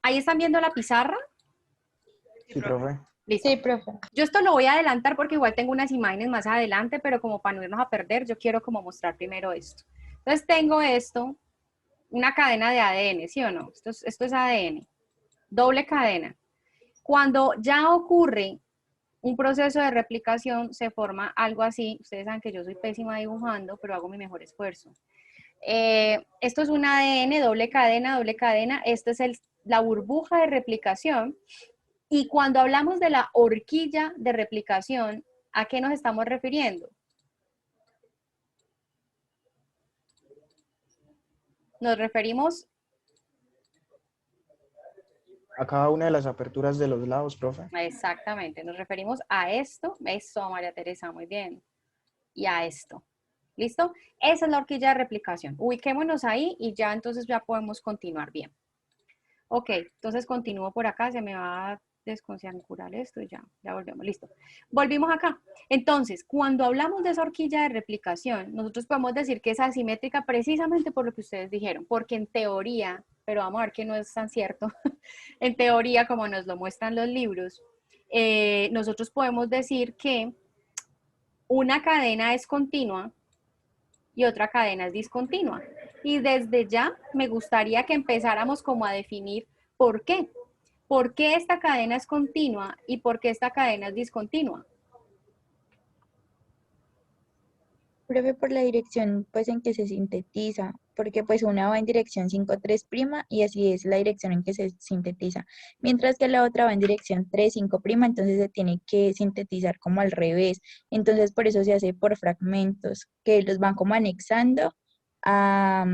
A: ¿Ahí están viendo la pizarra?
N: Sí, profe.
A: ¿Listo? Sí, profe. Yo esto lo voy a adelantar porque igual tengo unas imágenes más adelante, pero como para no irnos a perder, yo quiero como mostrar primero esto. Entonces tengo esto, una cadena de ADN, ¿sí o no? Esto es ADN, doble cadena. Cuando ya ocurre un proceso de replicación, se forma algo así. Ustedes saben que yo soy pésima dibujando, pero hago mi mejor esfuerzo. Esto es un ADN, doble cadena, doble cadena. Esta es la burbuja de replicación. Y cuando hablamos de la horquilla de replicación, ¿a qué nos estamos refiriendo? Nos referimos
N: a cada una de las aperturas de los lados, profe.
A: Exactamente, nos referimos a esto, eso, María Teresa, muy bien, y a esto. ¿Listo? Esa es la horquilla de replicación. Ubiquémonos ahí y ya entonces ya podemos continuar bien. Ok, entonces continúo por acá, se me va a desconfigurar esto y ya volvemos, listo. Volvimos acá. Entonces, cuando hablamos de esa horquilla de replicación, nosotros podemos decir que es asimétrica precisamente por lo que ustedes dijeron, porque en teoría, pero vamos a ver que no es tan cierto, en teoría, como nos lo muestran los libros, nosotros podemos decir que una cadena es continua y otra cadena es discontinua. Y desde ya me gustaría que empezáramos como a definir por qué. ¿Por qué esta cadena es continua y por qué esta cadena es discontinua?
Q: Profe, por la dirección pues en que se sintetiza, porque pues una va en dirección 5,3' y así es la dirección en que se sintetiza, mientras que la otra va en dirección 3,5', entonces se tiene que sintetizar como al revés, entonces por eso se hace por fragmentos, que los van como anexando a,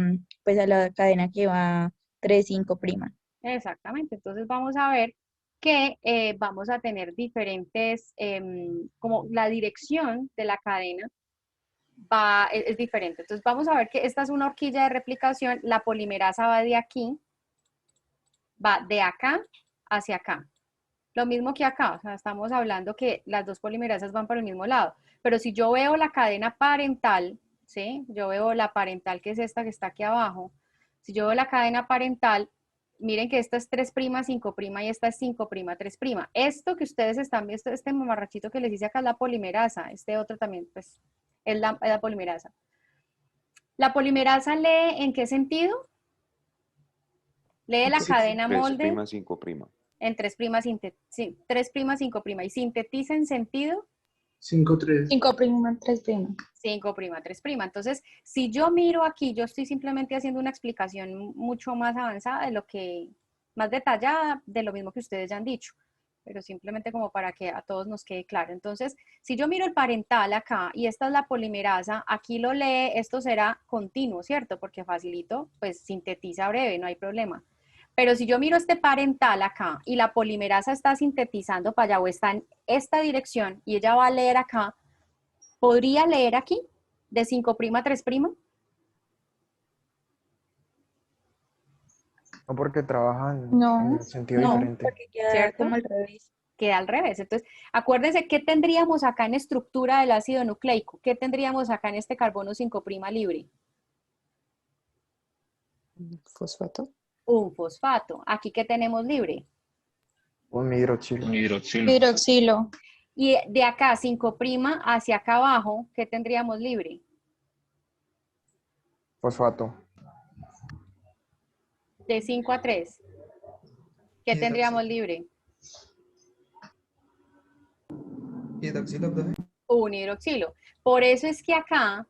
Q: pues a la cadena que va 3,5'.
A: Exactamente, entonces vamos a ver que vamos a tener diferentes, como la dirección de la cadena es diferente. Entonces vamos a ver que esta es una horquilla de replicación, la polimerasa va de aquí va de acá hacia acá. Lo mismo que acá, o sea, estamos hablando que las dos polimerasas van por el mismo lado. Pero si yo veo la cadena parental, ¿sí? Yo veo la parental, que es esta que está aquí abajo. Si yo veo la cadena parental, miren que esta es 3', 5' y esta es 5', 3'. Esto que ustedes están viendo, este mamarrachito que les hice acá es la polimerasa. Este otro también, pues, es la polimerasa. ¿La polimerasa lee en qué sentido? Lee la cadena molde
B: 3', 5'.
A: en 3', 3', 5'. ¿Y sintetiza en sentido?
D: 5',
Q: 5', 3'.
A: 5', 3'. Entonces, si yo miro aquí, yo estoy simplemente haciendo una explicación mucho más avanzada de lo que, más detallada de lo mismo que ustedes ya han dicho, pero simplemente como para que a todos nos quede claro. Entonces, si yo miro el parental acá y esta es la polimerasa, aquí lo lee, esto será continuo, ¿cierto? Porque facilito, pues sintetiza breve, no hay problema. Pero si yo miro este parental acá y la polimerasa está sintetizando para allá o está en esta dirección y ella va a leer acá, ¿podría leer aquí de 5', 3'?
N: No, porque trabajan
Q: No,
N: en un sentido
Q: no,
N: diferente.
Q: porque queda
A: ¿Cierto?
Q: como al revés.
A: Queda al revés. Entonces, acuérdense, ¿qué tendríamos acá en estructura del ácido nucleico? ¿Qué tendríamos acá en este carbono 5' libre?
F: Fosfato.
A: Un fosfato. ¿Aquí qué tenemos libre?
N: Un hidroxilo.
M: Un hidroxilo.
Q: Hidroxilo.
A: Y de acá 5' hacia acá abajo, ¿qué tendríamos libre?
N: Fosfato.
A: De 5 a 3. ¿Qué tendríamos libre?
L: Hidroxilo, profe.
A: Un hidroxilo. Por eso es que acá,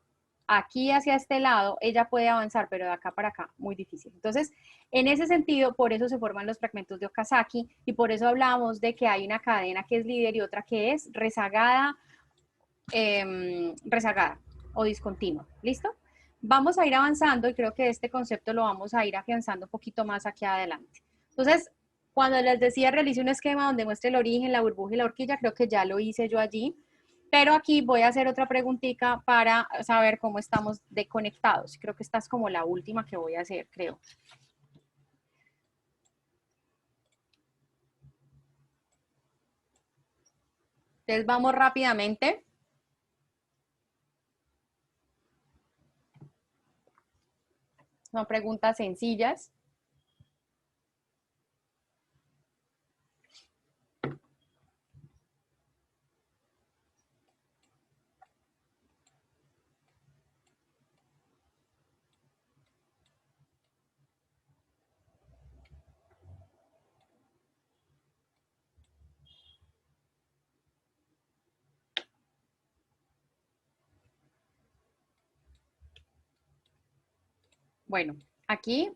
A: aquí hacia este lado, ella puede avanzar, pero de acá para acá, muy difícil. Entonces, en ese sentido, por eso se forman los fragmentos de Okazaki y por eso hablamos de que hay una cadena que es líder y otra que es rezagada, rezagada o discontinua. ¿Listo? Vamos a ir avanzando y creo que este concepto lo vamos a ir afianzando un poquito más aquí adelante. Entonces, cuando les decía realice un esquema donde muestre el origen, la burbuja y la horquilla, creo que ya lo hice yo allí. Pero aquí voy a hacer otra preguntita para saber cómo estamos conectados. Creo que esta es como la última que voy a hacer, creo. Entonces vamos rápidamente. Son preguntas sencillas. Bueno, aquí.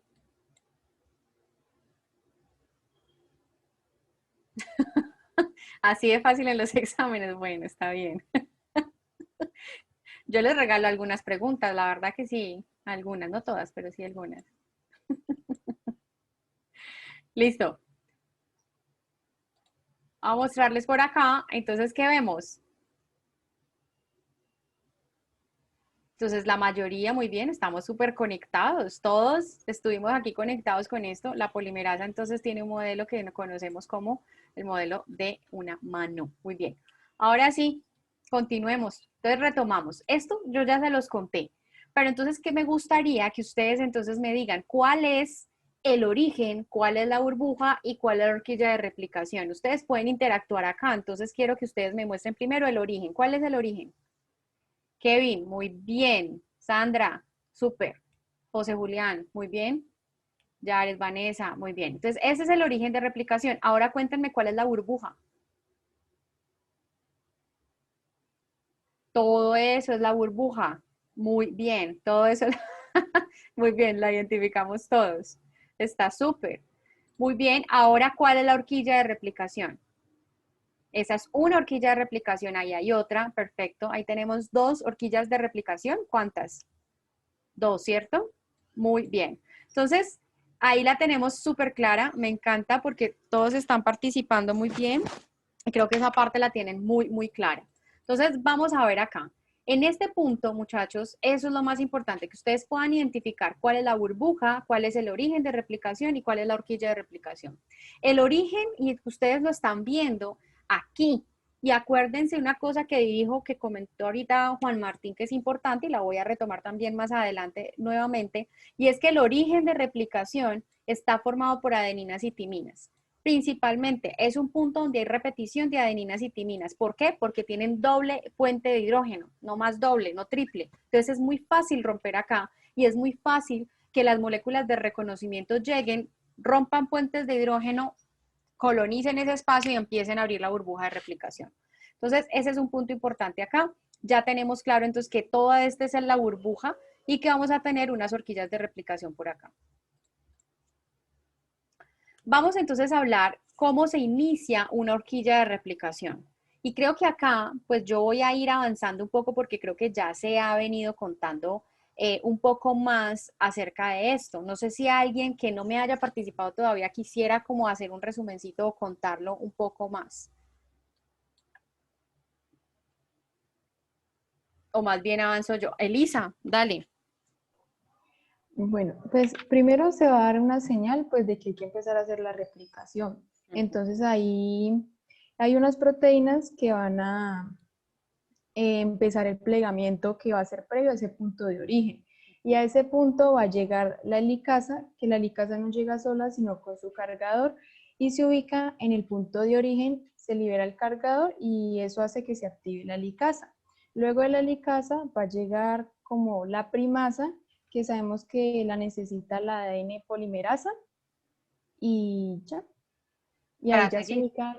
A: Así de fácil en los exámenes. Bueno, está bien. Yo les regalo algunas preguntas, la verdad que sí. Algunas, no todas, pero sí algunas. Listo. Voy a mostrarles por acá. Entonces, ¿qué vemos? Entonces, la mayoría, muy bien, estamos súper conectados. Todos estuvimos aquí conectados con esto. La polimerasa, entonces, tiene un modelo que conocemos como el modelo de una mano. Muy bien. Ahora sí, continuemos. Entonces, retomamos. Esto yo ya se los conté. Pero entonces, ¿qué me gustaría que ustedes entonces me digan? ¿Cuál es el origen? ¿Cuál es la burbuja? ¿Y cuál es la horquilla de replicación? Ustedes pueden interactuar acá. Entonces, quiero que ustedes me muestren primero el origen. ¿Cuál es el origen? Kevin, muy bien. Sandra, súper. José Julián, muy bien. Yares, Vanessa, muy bien. Entonces, ese es el origen de replicación. Ahora cuéntenme cuál es la burbuja. Todo eso es la burbuja. Muy bien. Todo eso, muy bien, la identificamos todos. Está súper. Muy bien. Ahora, ¿cuál es la horquilla de replicación? Esa es una horquilla de replicación, ahí hay otra, perfecto. Ahí tenemos 2 horquillas de replicación. ¿Cuántas? 2, ¿cierto? Muy bien. Entonces, ahí la tenemos súper clara. Me encanta porque todos están participando muy bien. Y creo que esa parte la tienen muy, muy clara. Entonces, vamos a ver acá. En este punto, muchachos, eso es lo más importante, que ustedes puedan identificar cuál es la burbuja, cuál es el origen de replicación y cuál es la horquilla de replicación. El origen, y ustedes lo están viendo aquí, y acuérdense una cosa que dijo, que comentó ahorita Juan Martín, que es importante, y la voy a retomar también más adelante nuevamente, y es que el origen de replicación está formado por adeninas y timinas. Principalmente es un punto donde hay repetición de adeninas y timinas. ¿Por qué? Porque tienen doble puente de hidrógeno, no más doble, no triple. Entonces es muy fácil romper acá y es muy fácil que las moléculas de reconocimiento lleguen, rompan puentes de hidrógeno, colonicen ese espacio y empiecen a abrir la burbuja de replicación. Entonces ese es un punto importante acá. Ya tenemos claro entonces que toda esta es la burbuja y que vamos a tener unas horquillas de replicación por acá. Vamos entonces a hablar cómo se inicia una horquilla de replicación. Y creo que acá, pues yo voy a ir avanzando un poco porque creo que ya se ha venido contando un poco más acerca de esto. No sé si alguien que no me haya participado todavía quisiera como hacer un resumencito o contarlo un poco más. O más bien avanzo yo. Elisa, dale.
R: Bueno, pues primero se va a dar una señal pues de que hay que empezar a hacer la replicación. Entonces ahí hay unas proteínas que van a empezar el plegamiento que va a ser previo a ese punto de origen. Y a ese punto va a llegar la helicasa, que la helicasa no llega sola sino con su cargador y se ubica en el punto de origen, se libera el cargador y eso hace que se active la helicasa. Luego de la helicasa va a llegar como la primasa, que sabemos que la necesita la ADN polimerasa y ya. Y ahí ya se ubica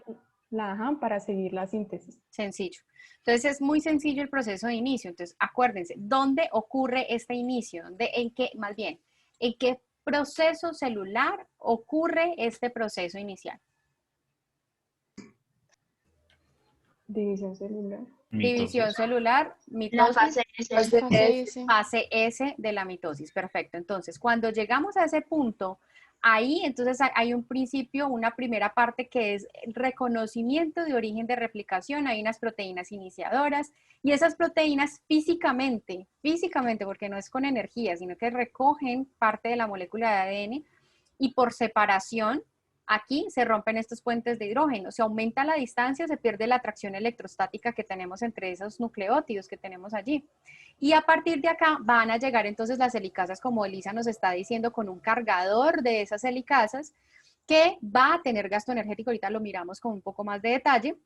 R: para seguir la síntesis.
A: Sencillo. Entonces es muy sencillo el proceso de inicio. Entonces acuérdense, ¿dónde ocurre este inicio? ¿En qué proceso celular ocurre este proceso inicial?
R: División celular.
A: División celular,
Q: La
A: mitosis,
Q: fase S.
A: fase S de la mitosis. Perfecto. Entonces, cuando llegamos a ese punto, ahí entonces hay un principio, una primera parte que es el reconocimiento de origen de replicación. Hay unas proteínas iniciadoras y esas proteínas físicamente, porque no es con energía, sino que recogen parte de la molécula de ADN y por separación, aquí se rompen estos puentes de hidrógeno, se aumenta la distancia, se pierde la atracción electrostática que tenemos entre esos nucleótidos que tenemos allí. Y a partir de acá van a llegar entonces las helicasas, como Elisa nos está diciendo, con un cargador de esas helicasas que va a tener gasto energético. Ahorita lo miramos con un poco más de detalle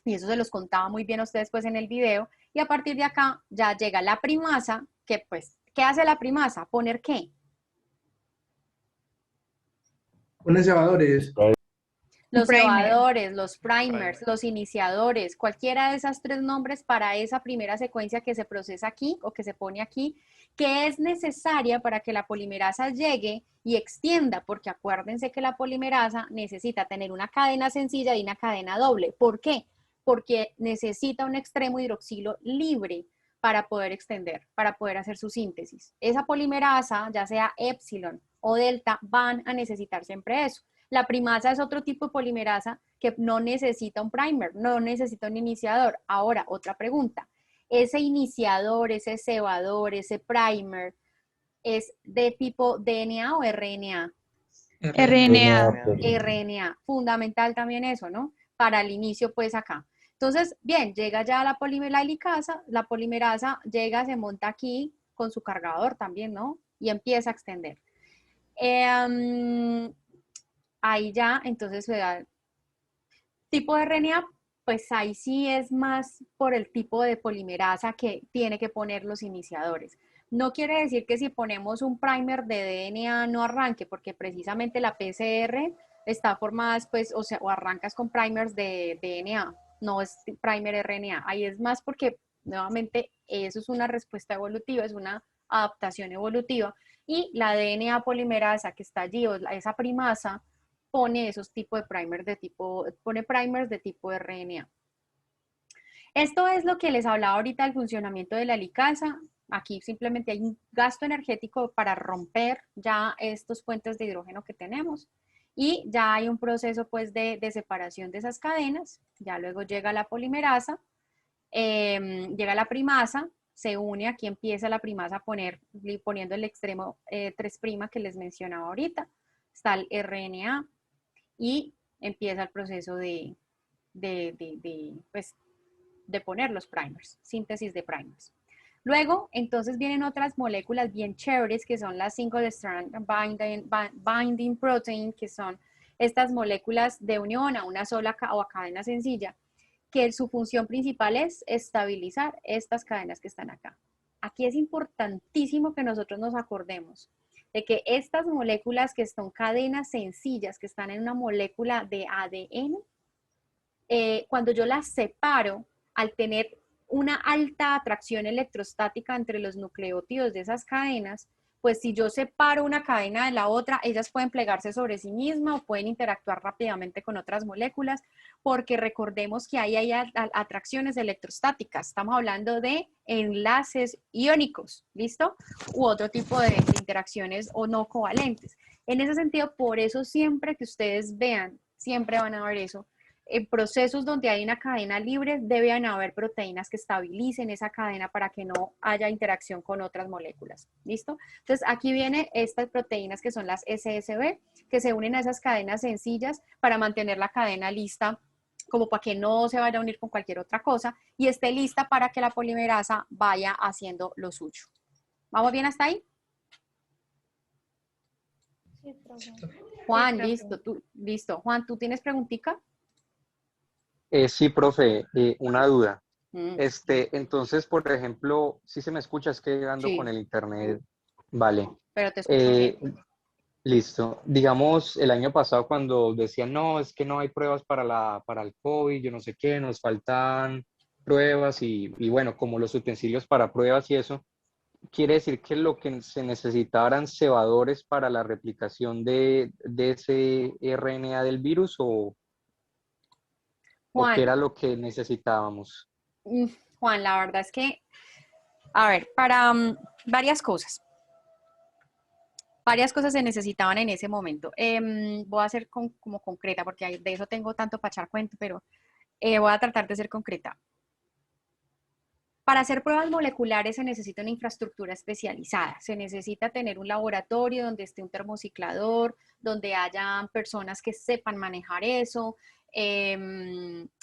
A: y eso se los contaba muy bien a ustedes pues en el video. Y a partir de acá ya llega la primasa, que pues, ¿qué hace la primasa? ¿Poner qué?
D: Unos cebadores.
A: Los cebadores, los primers, los iniciadores, cualquiera de esos tres nombres para esa primera secuencia que se procesa aquí o que se pone aquí, que es necesaria para que la polimerasa llegue y extienda, porque acuérdense que la polimerasa necesita tener una cadena sencilla y una cadena doble. ¿Por qué? Porque necesita un extremo hidroxilo libre para poder extender, para poder hacer su síntesis. Esa polimerasa, ya sea epsilon o delta, van a necesitar siempre eso. La primasa es otro tipo de polimerasa que no necesita un primer, no necesita un iniciador. Ahora, otra pregunta. ¿Ese iniciador, ese cebador, ese primer, es de tipo DNA o RNA?
Q: RNA.
A: RNA. Fundamental también eso, ¿no? Para el inicio, pues acá. Entonces, bien, llega ya la polimerasa llega, se monta aquí con su cargador también, ¿no? Y empieza a extender. Ahí ya, entonces, tipo de RNA, pues ahí sí es más por el tipo de polimerasa que tiene que poner los iniciadores. No quiere decir que si ponemos un primer de DNA no arranque, porque precisamente la PCR está formada después, o arrancas con primers de DNA, no es primer RNA. Ahí es más porque, nuevamente, eso es una respuesta evolutiva, es una adaptación evolutiva, y la DNA polimerasa que está allí, o esa primasa, pone esos tipos de primers pone primers de tipo RNA. Esto es lo que les hablaba ahorita del funcionamiento de la helicasa. Aquí simplemente hay un gasto energético para romper ya estos puentes de hidrógeno que tenemos y ya hay un proceso pues de separación de esas cadenas. Ya luego llega la polimerasa, llega la primasa, se une, aquí empieza la primasa a poniendo el extremo 3' que les mencionaba ahorita, está el RNA y empieza el proceso de poner los primers, síntesis de primers. Luego, entonces vienen otras moléculas bien chéveres que son las single strand binding protein, que son estas moléculas de unión a una sola o a cadena sencilla, que su función principal es estabilizar estas cadenas que están acá. Aquí es importantísimo que nosotros nos acordemos de que estas moléculas que son cadenas sencillas, que están en una molécula de ADN, cuando yo las separo, al tener una alta atracción electrostática entre los nucleótidos de esas cadenas, pues si yo separo una cadena de la otra, ellas pueden plegarse sobre sí mismas o pueden interactuar rápidamente con otras moléculas, porque recordemos que ahí hay atracciones electrostáticas. Estamos hablando de enlaces iónicos, ¿listo? U otro tipo de interacciones o no covalentes. En ese sentido, por eso siempre que ustedes vean, siempre van a ver eso, en procesos donde hay una cadena libre, deben haber proteínas que estabilicen esa cadena para que no haya interacción con otras moléculas. ¿Listo? Entonces, aquí vienen estas proteínas que son las SSB, que se unen a esas cadenas sencillas para mantener la cadena lista, como para que no se vaya a unir con cualquier otra cosa, y esté lista para que la polimerasa vaya haciendo lo suyo. ¿Vamos bien hasta ahí?
H: Sí, profe.
A: Juan,
H: Sí,
A: listo. Listo. Juan, ¿tú tienes preguntica?
E: Sí, profe, una duda.
A: Mm.
E: Entonces, por ejemplo, si se me escucha, es que ando
A: Sí.
E: con el internet. Vale.
A: Pero te escucho bien.
E: Listo. Digamos, el año pasado cuando decían, no, es que no hay pruebas para el COVID, yo no sé qué, nos faltan pruebas y bueno, como los utensilios para pruebas y eso, ¿quiere decir que lo que se necesitaba eran cebadores para la replicación de ese RNA del virus o
A: Juan,
E: qué era lo que necesitábamos?
A: Juan, la verdad es que, a ver, para varias cosas. Varias cosas se necesitaban en ese momento. Voy a ser como concreta, porque de eso tengo tanto para echar cuento, pero voy a tratar de ser concreta. Para hacer pruebas moleculares se necesita una infraestructura especializada. Se necesita tener un laboratorio donde esté un termociclador, donde haya personas que sepan manejar eso.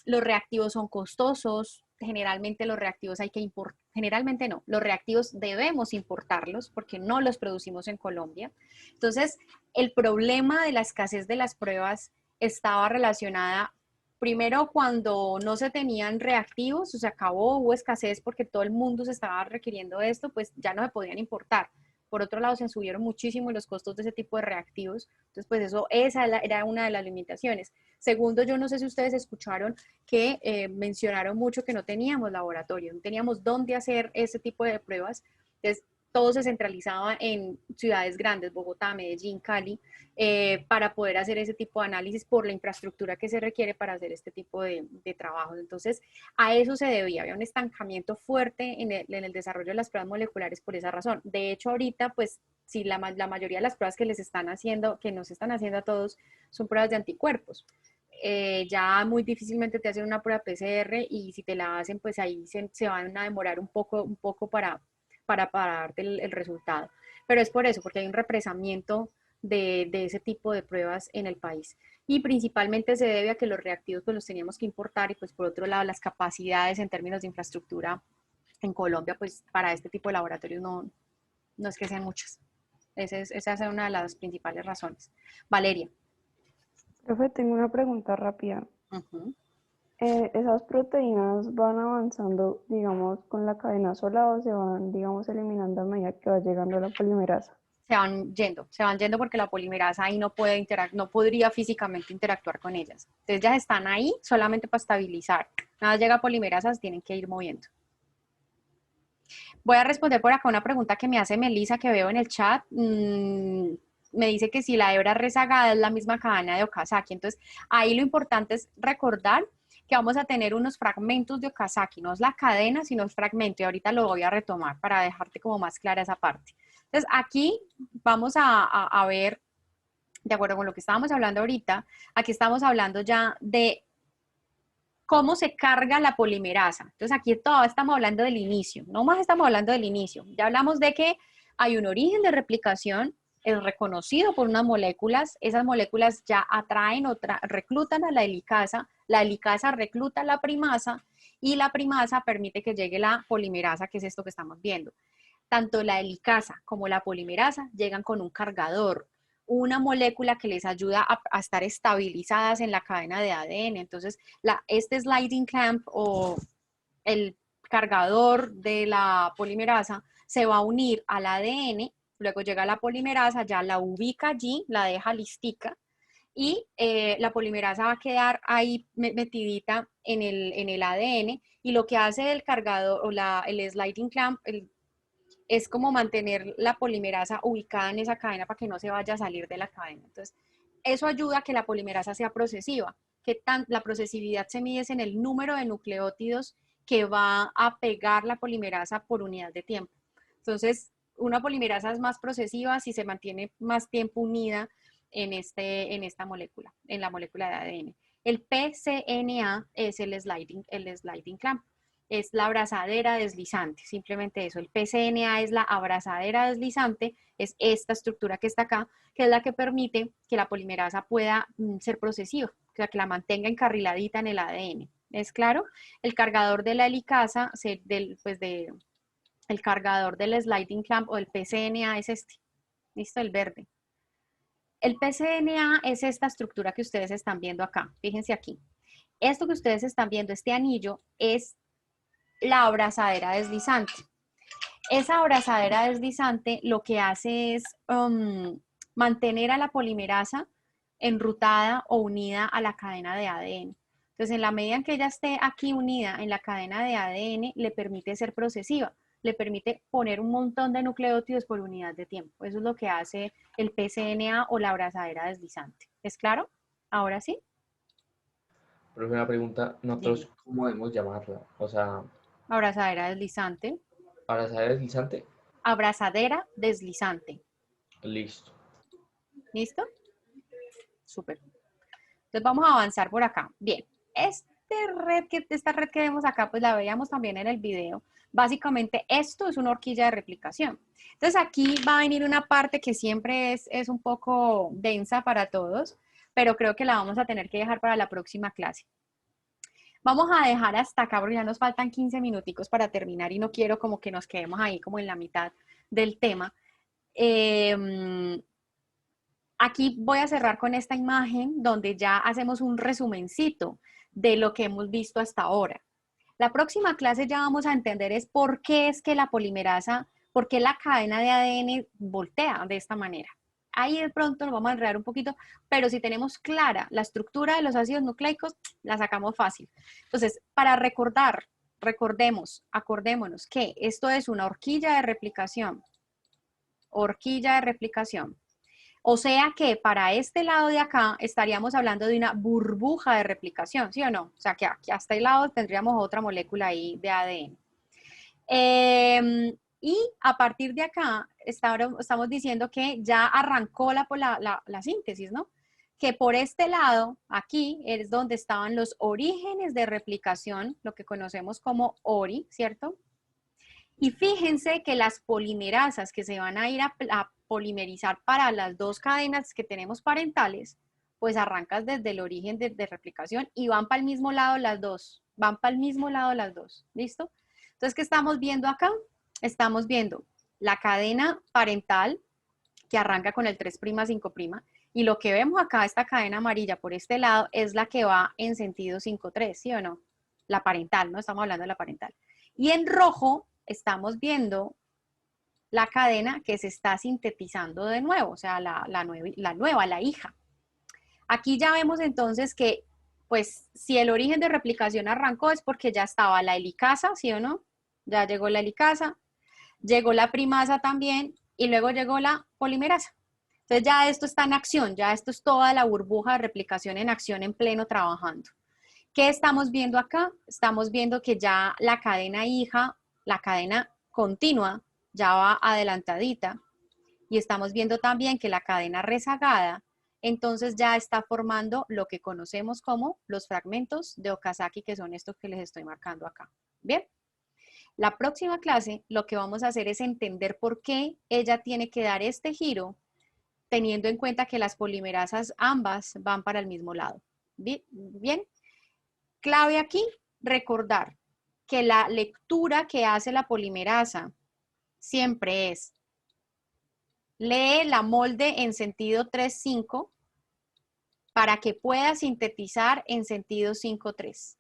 A: Los reactivos son costosos. Generalmente los reactivos hay que importar. Generalmente no. Los reactivos debemos importarlos porque no los producimos en Colombia. Entonces, el problema de la escasez de las pruebas estaba relacionada primero cuando no se tenían reactivos, o se acabó, hubo escasez porque todo el mundo se estaba requiriendo esto, pues ya no se podían importar. Por otro lado, se subieron muchísimo los costos de ese tipo de reactivos. Entonces, pues esa era una de las limitaciones. Segundo, yo no sé si ustedes escucharon que mencionaron mucho que no teníamos laboratorio, no teníamos dónde hacer ese tipo de pruebas. Entonces, todo se centralizaba en ciudades grandes, Bogotá, Medellín, Cali, para poder hacer ese tipo de análisis por la infraestructura que se requiere para hacer este tipo de trabajos. Entonces, a eso se debía, había un estancamiento fuerte en el desarrollo de las pruebas moleculares por esa razón. De hecho, ahorita, pues, sí, la mayoría de las pruebas que les están haciendo, que nos están haciendo a todos, son pruebas de anticuerpos. Ya muy difícilmente te hacen una prueba PCR y si te la hacen, pues ahí se van a demorar un poco para darte el resultado. Pero es por eso, porque hay un represamiento de ese tipo de pruebas en el país. Y principalmente se debe a que los reactivos pues los teníamos que importar y pues por otro lado las capacidades en términos de infraestructura en Colombia pues para este tipo de laboratorios no es que sean muchas. Esa es una de las principales razones. Valeria.
S: Profe, tengo una pregunta rápida. ¿Esas proteínas van avanzando, digamos, con la cadena sola o se van, digamos, eliminando a medida que va llegando la polimerasa?
A: Se van yendo porque la polimerasa ahí no podría físicamente interactuar con ellas. Entonces ya están ahí solamente para estabilizar. Nada más llega polimerasa, se tienen que ir moviendo. Voy a responder por acá una pregunta que me hace Melissa, que veo en el chat. Me dice que si la hebra rezagada es la misma cadena de Okazaki. Entonces, ahí lo importante es recordar que vamos a tener unos fragmentos de Okazaki, no es la cadena, sino el fragmento, y ahorita lo voy a retomar para dejarte como más clara esa parte. Entonces, aquí vamos a ver, de acuerdo con lo que estábamos hablando ahorita, aquí estamos hablando ya de ¿Cómo se carga la polimerasa? Entonces aquí todavía estamos hablando del inicio, no más estamos hablando del inicio. Ya hablamos de que hay un origen de replicación, es reconocido por unas moléculas, esas moléculas ya atraen o reclutan a la helicasa recluta a la primasa y la primasa permite que llegue la polimerasa, que es esto que estamos viendo. Tanto la helicasa como la polimerasa llegan con un cargador, una molécula que les ayuda a estar estabilizadas en la cadena de ADN. Entonces, este sliding clamp o el cargador de la polimerasa se va a unir al ADN, luego llega la polimerasa, ya la ubica allí, la deja listica, y la polimerasa va a quedar ahí metidita en el ADN, y lo que hace el cargador o el sliding clamp es como mantener la polimerasa ubicada en esa cadena para que no se vaya a salir de la cadena. Entonces, eso ayuda a que la polimerasa sea procesiva, la procesividad se mide en el número de nucleótidos que va a pegar la polimerasa por unidad de tiempo. Entonces, una polimerasa es más procesiva si se mantiene más tiempo unida en esta molécula, en la molécula de ADN. El pCNA es el sliding clamp. Es la abrazadera deslizante, simplemente eso. El pCNA es la abrazadera deslizante, es esta estructura que está acá, que es la que permite que la polimerasa pueda ser procesiva, o sea, que la mantenga encarriladita en el ADN. ¿Es claro? El cargador de la helicasa, el cargador del sliding clamp o del pCNA es este, ¿listo? El verde. El pCNA es esta estructura que ustedes están viendo acá, fíjense aquí. Esto que ustedes están viendo, este anillo, es la abrazadera deslizante. Esa abrazadera deslizante lo que hace es mantener a la polimerasa enrutada o unida a la cadena de ADN. Entonces, en la medida en que ella esté aquí unida en la cadena de ADN, le permite ser procesiva, le permite poner un montón de nucleótidos por unidad de tiempo. Eso es lo que hace el pCNA o la abrazadera deslizante. ¿Es claro? ¿Ahora sí?
G: Pero una pregunta, nosotros, ¿cómo debemos llamarla? O sea,
A: abrazadera deslizante.
G: ¿abrazadera deslizante?
A: Abrazadera deslizante.
G: Listo.
A: ¿Listo? Súper. Entonces vamos a avanzar por acá. Bien, esta red que vemos acá, pues la veíamos también en el video. Básicamente esto es una horquilla de replicación. Entonces aquí va a venir una parte que siempre es un poco densa para todos, pero creo que la vamos a tener que dejar para la próxima clase. Vamos a dejar hasta acá porque ya nos faltan 15 minuticos para terminar y no quiero como que nos quedemos ahí como en la mitad del tema. Aquí voy a cerrar con esta imagen donde ya hacemos un resumencito de lo que hemos visto hasta ahora. La próxima clase ya vamos a entender es por qué es que la polimerasa, por qué la cadena de ADN voltea de esta manera. Ahí de pronto nos vamos a enredar un poquito, pero si tenemos clara la estructura de los ácidos nucleicos, la sacamos fácil. Entonces, para acordémonos que esto es una horquilla de replicación. Horquilla de replicación. O sea que para este lado de acá estaríamos hablando de una burbuja de replicación, ¿sí o no? O sea que aquí hasta el lado tendríamos otra molécula ahí de ADN. Y a partir de acá estamos diciendo que ya arrancó la síntesis, ¿no? Que por este lado, aquí, es donde estaban los orígenes de replicación, lo que conocemos como ORI, ¿cierto? Y fíjense que las polimerasas que se van a ir a polimerizar para las dos cadenas que tenemos parentales, pues arrancas desde el origen de replicación y van para el mismo lado las dos. Van para el mismo lado las dos. ¿Listo? Entonces, ¿qué estamos viendo acá? Estamos viendo la cadena parental que arranca con el 3', 5', y lo que vemos acá, esta cadena amarilla por este lado, es la que va en sentido 5'3", ¿sí o no? La parental, ¿no? Estamos hablando de la parental. Y en rojo estamos viendo la cadena que se está sintetizando de nuevo, o sea, la hija. Aquí ya vemos entonces que, pues, si el origen de replicación arrancó es porque ya estaba la helicasa, ¿sí o no? Ya llegó la helicasa, llegó la primasa también, y luego llegó la polimerasa. Entonces ya esto está en acción, ya esto es toda la burbuja de replicación en acción, en pleno trabajando. ¿Qué estamos viendo acá? Estamos viendo que ya la cadena hija, la cadena continua, ya va adelantadita, y estamos viendo también que la cadena rezagada entonces ya está formando lo que conocemos como los fragmentos de Okazaki, que son estos que les estoy marcando acá. Bien. La próxima clase lo que vamos a hacer es entender por qué ella tiene que dar este giro, teniendo en cuenta que las polimerasas ambas van para el mismo lado. Bien. Clave aquí, recordar que la lectura que hace la polimerasa siempre es: lee la molde en sentido 3,5 para que pueda sintetizar en sentido 5,3.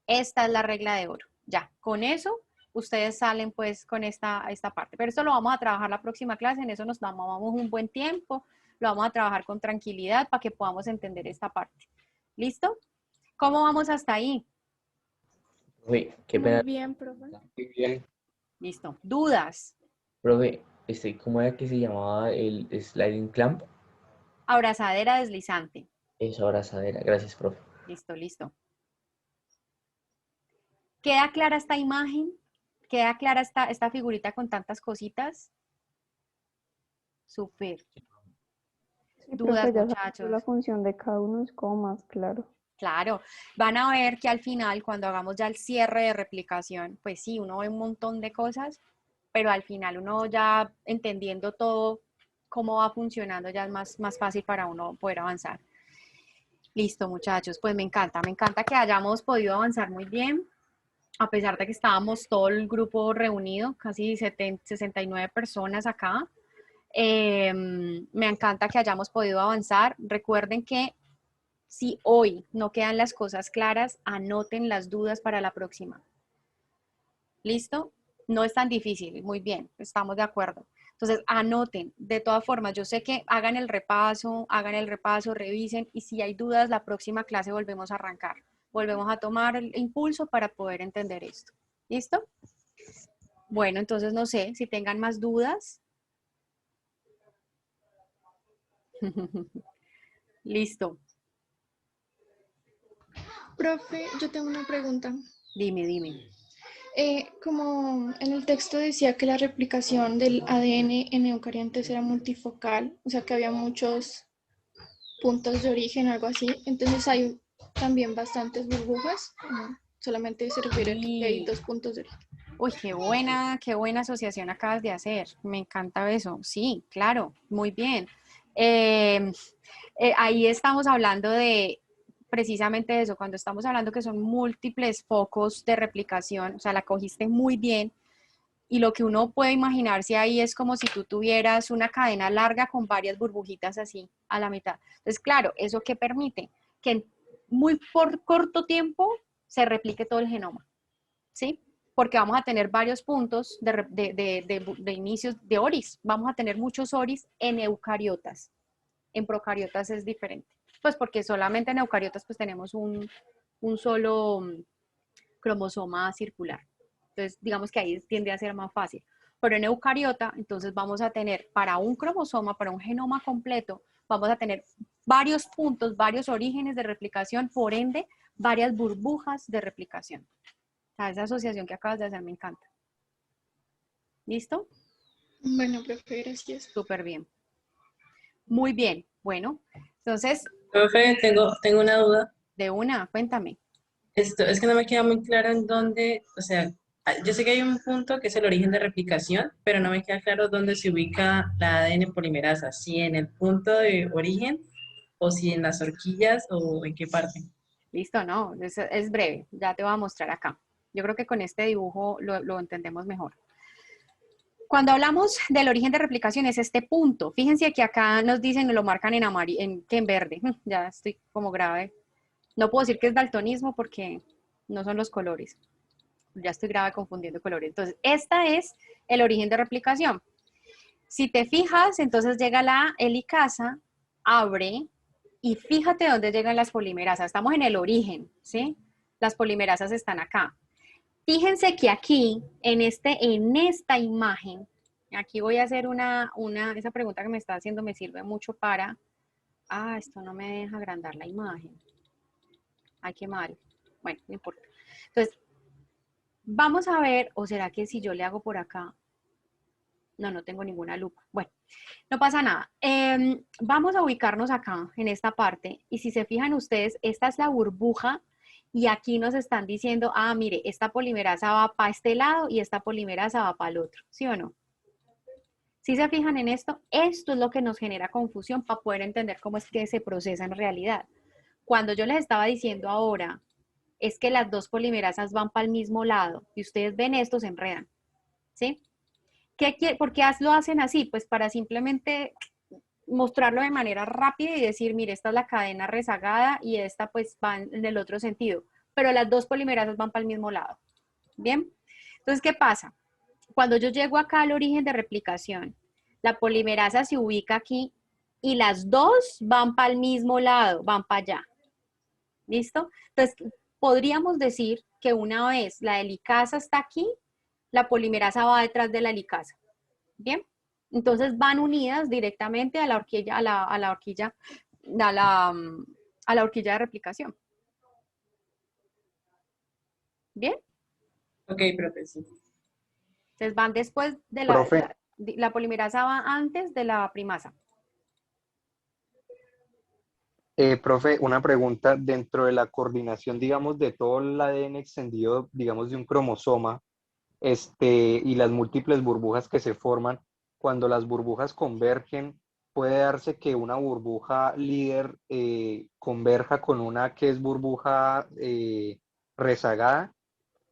A: Esta es la regla de oro. Ya, con eso ustedes salen pues con esta parte. Pero esto lo vamos a trabajar la próxima clase, en eso nos tomamos un buen tiempo, lo vamos a trabajar con tranquilidad para que podamos entender esta parte. ¿Listo? ¿Cómo vamos hasta ahí?
G: Profe, qué
H: Muy
G: pena.
H: bien, profe.
E: Muy bien.
A: Listo. ¿Dudas?
G: Profe, ¿cómo era que se llamaba el sliding clamp?
A: Abrazadera deslizante.
G: Eso, abrazadera. Gracias, profe.
A: Listo, listo. ¿Queda clara esta imagen? ¿Queda clara esta figurita con tantas cositas? Súper.
S: Sí,
A: Dudas,
S: profe, ya
A: muchachos.
S: la función de cada uno es como más claro.
A: Claro, van a ver que al final, cuando hagamos ya el cierre de replicación, pues sí, uno ve un montón de cosas, pero al final uno ya entendiendo todo cómo va funcionando, ya es más fácil para uno poder avanzar. Listo, muchachos, pues me encanta que hayamos podido avanzar muy bien, a pesar de que estábamos todo el grupo reunido, casi 69 personas acá. Me encanta que hayamos podido avanzar. Recuerden que si hoy no quedan las cosas claras, anoten las dudas para la próxima. ¿Listo? No es tan difícil, muy bien, estamos de acuerdo. Entonces, anoten. De todas formas, yo sé que hagan el repaso, revisen, y si hay dudas, la próxima clase volvemos a arrancar. Volvemos a tomar el impulso para poder entender esto. ¿Listo? Bueno, entonces no sé si tengan más dudas. Listo.
J: Profe, yo tengo una pregunta.
A: Dime.
J: Como en el texto decía que la replicación del ADN en eucariontes era multifocal, o sea que había muchos puntos de origen, algo así, entonces hay también bastantes burbujas, solamente se refiere a que hay 2 puntos de origen.
A: Uy, qué buena asociación acabas de hacer. Me encanta eso. Sí, claro, muy bien. Ahí estamos hablando de precisamente eso, cuando estamos hablando que son múltiples focos de replicación, o sea, la cogiste muy bien, y lo que uno puede imaginarse ahí es como si tú tuvieras una cadena larga con varias burbujitas así a la mitad. Entonces, claro, ¿eso qué permite? Que en muy corto tiempo se replique todo el genoma, ¿sí? Porque vamos a tener varios puntos de inicios de oris, vamos a tener muchos oris en eucariotas, en procariotas es diferente. Pues porque solamente en eucariotas pues tenemos un solo cromosoma circular. Entonces, digamos que ahí tiende a ser más fácil. Pero en eucariota, entonces vamos a tener para un cromosoma, para un genoma completo, vamos a tener varios puntos, varios orígenes de replicación, por ende, varias burbujas de replicación. O sea, esa asociación que acabas de hacer me encanta. ¿Listo?
J: Bueno, profe, gracias.
A: Súper bien. Muy bien. Bueno, entonces...
T: Profe, tengo una duda.
A: De una, cuéntame.
T: Esto, es que no me queda muy claro en dónde, o sea, yo sé que hay un punto que es el origen de replicación, pero no me queda claro dónde se ubica la ADN polimerasa, si en el punto de origen o si en las horquillas o en qué parte.
A: Listo, no, es breve, ya te voy a mostrar acá. Yo creo que con este dibujo lo entendemos mejor. Cuando hablamos del origen de replicación es este punto. Fíjense que acá nos dicen, lo marcan en amarillo, en verde. Ya estoy como grave. No puedo decir que es daltonismo porque no son los colores. Ya estoy grave confundiendo colores. Entonces, este es el origen de replicación. Si te fijas, entonces llega la helicasa, abre, y fíjate dónde llegan las polimerasas. Estamos en el origen, ¿sí? Las polimerasas están acá. Fíjense que aquí, en esta imagen, aquí voy a hacer esa pregunta que me está haciendo me sirve mucho para... esto no me deja agrandar la imagen. Ay, qué mal. Bueno, no importa. Entonces, vamos a ver, o será que si yo le hago por acá, No, no tengo ninguna lupa. Bueno, no pasa nada. Vamos a ubicarnos acá, en esta parte, y si se fijan ustedes, esta es la burbuja, y aquí nos están diciendo, ah, mire, esta polimerasa va para este lado y esta polimerasa va para el otro, ¿sí o no? Si se fijan en esto, esto es lo que nos genera confusión para poder entender cómo es que se procesa en realidad. Cuando yo les estaba diciendo ahora, es que las dos polimerasas van para el mismo lado, y ustedes ven esto, se enredan, ¿sí? ¿Por qué lo hacen así? Pues para simplemente mostrarlo de manera rápida y decir, mire, esta es la cadena rezagada y esta pues va en el otro sentido, pero las dos polimerasas van para el mismo lado. ¿Bien? Entonces, ¿qué pasa? Cuando yo llego acá al origen de replicación, la polimerasa se ubica aquí y las dos van para el mismo lado, van para allá. ¿Listo? Entonces, podríamos decir que una vez la helicasa está aquí, la polimerasa va detrás de la helicasa. ¿Bien? Entonces van unidas directamente a la horquilla, a la horquilla de replicación. ¿Bien?
T: Ok, profe, sí.
A: Entonces van después de
E: Profe.
A: la polimerasa va antes de la primasa.
E: Profe, una pregunta. Dentro de la coordinación, digamos, de todo el ADN extendido, digamos, de un cromosoma, y las múltiples burbujas que se forman, cuando las burbujas convergen, puede darse que una burbuja líder converja con una que es burbuja rezagada.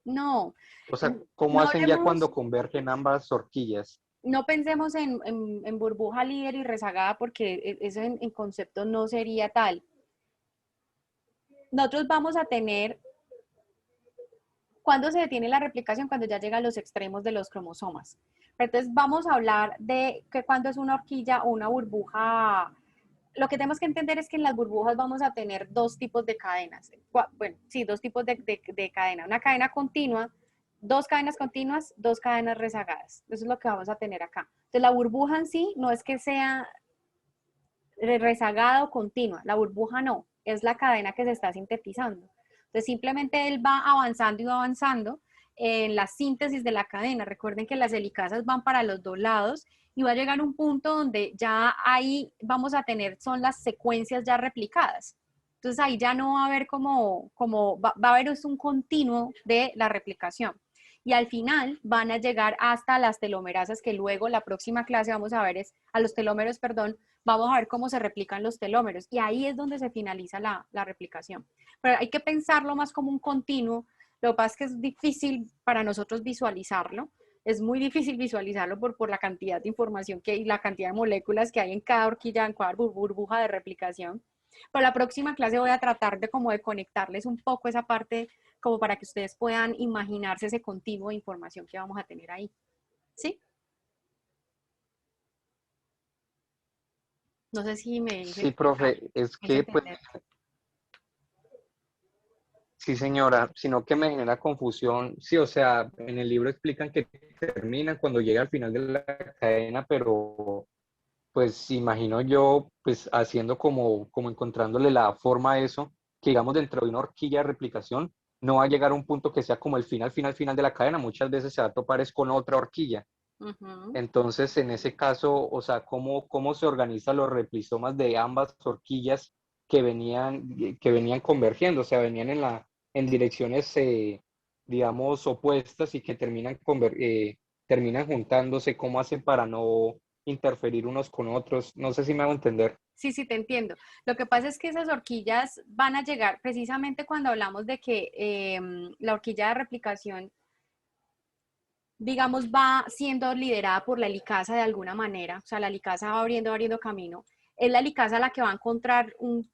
A: No.
E: O sea, ¿cómo hacen ya cuando convergen ambas horquillas?
A: No pensemos en burbuja líder y rezagada porque eso en concepto no sería tal. Nosotros vamos a tener, ¿cuándo se detiene la replicación? Cuando ya llega a los extremos de los cromosomas. Entonces vamos a hablar de que cuando es una horquilla o una burbuja. Lo que tenemos que entender es que en las burbujas vamos a tener dos tipos de cadenas. Bueno, sí, dos tipos de cadena. Una cadena continua, dos cadenas continuas, dos cadenas rezagadas. Eso es lo que vamos a tener acá. Entonces la burbuja en sí no es que sea rezagada o continua. La burbuja no, es la cadena que se está sintetizando. Entonces simplemente él va avanzando y va avanzando en la síntesis de la cadena. Recuerden que las helicasas van para los dos lados y va a llegar un punto donde ya ahí vamos a tener, son las secuencias ya replicadas. Entonces ahí ya no va a haber va a haber un continuo de la replicación. Y al final van a llegar hasta las telomerasas, que luego la próxima clase vamos a ver a los telómeros, perdón, vamos a ver cómo se replican los telómeros. Y ahí es donde se finaliza la replicación. Pero hay que pensarlo más como un continuo. Lo que pasa es que es difícil para nosotros visualizarlo. Es muy difícil visualizarlo por la cantidad de información que hay y la cantidad de moléculas que hay en cada horquilla, en cada burbuja de replicación. Pero la próxima clase voy a tratar de conectarles un poco esa parte como para que ustedes puedan imaginarse ese continuo de información que vamos a tener ahí. ¿Sí? No sé si me...
E: Sí, profe, es que pues... Sí, señora, sino que me genera confusión. Sí, o sea, en el libro explican que terminan cuando llega al final de la cadena, pero pues imagino yo, pues haciendo como encontrándole la forma a eso, que digamos dentro de una horquilla de replicación, no va a llegar a un punto que sea como el final de la cadena, muchas veces se va a topar es con otra horquilla. Entonces, en ese caso, o sea, ¿cómo se organizan los replisomas de ambas horquillas que venían convergiendo? O sea, venían en direcciones, digamos, opuestas y que terminan juntándose. ¿Cómo hacen para no interferir unos con otros? No sé si me hago entender.
A: Sí, sí, te entiendo. Lo que pasa es que esas horquillas van a llegar precisamente cuando hablamos de que la horquilla de replicación, digamos, va siendo liderada por la helicasa de alguna manera. O sea, la helicasa va abriendo camino. Es la helicasa la que va a encontrar un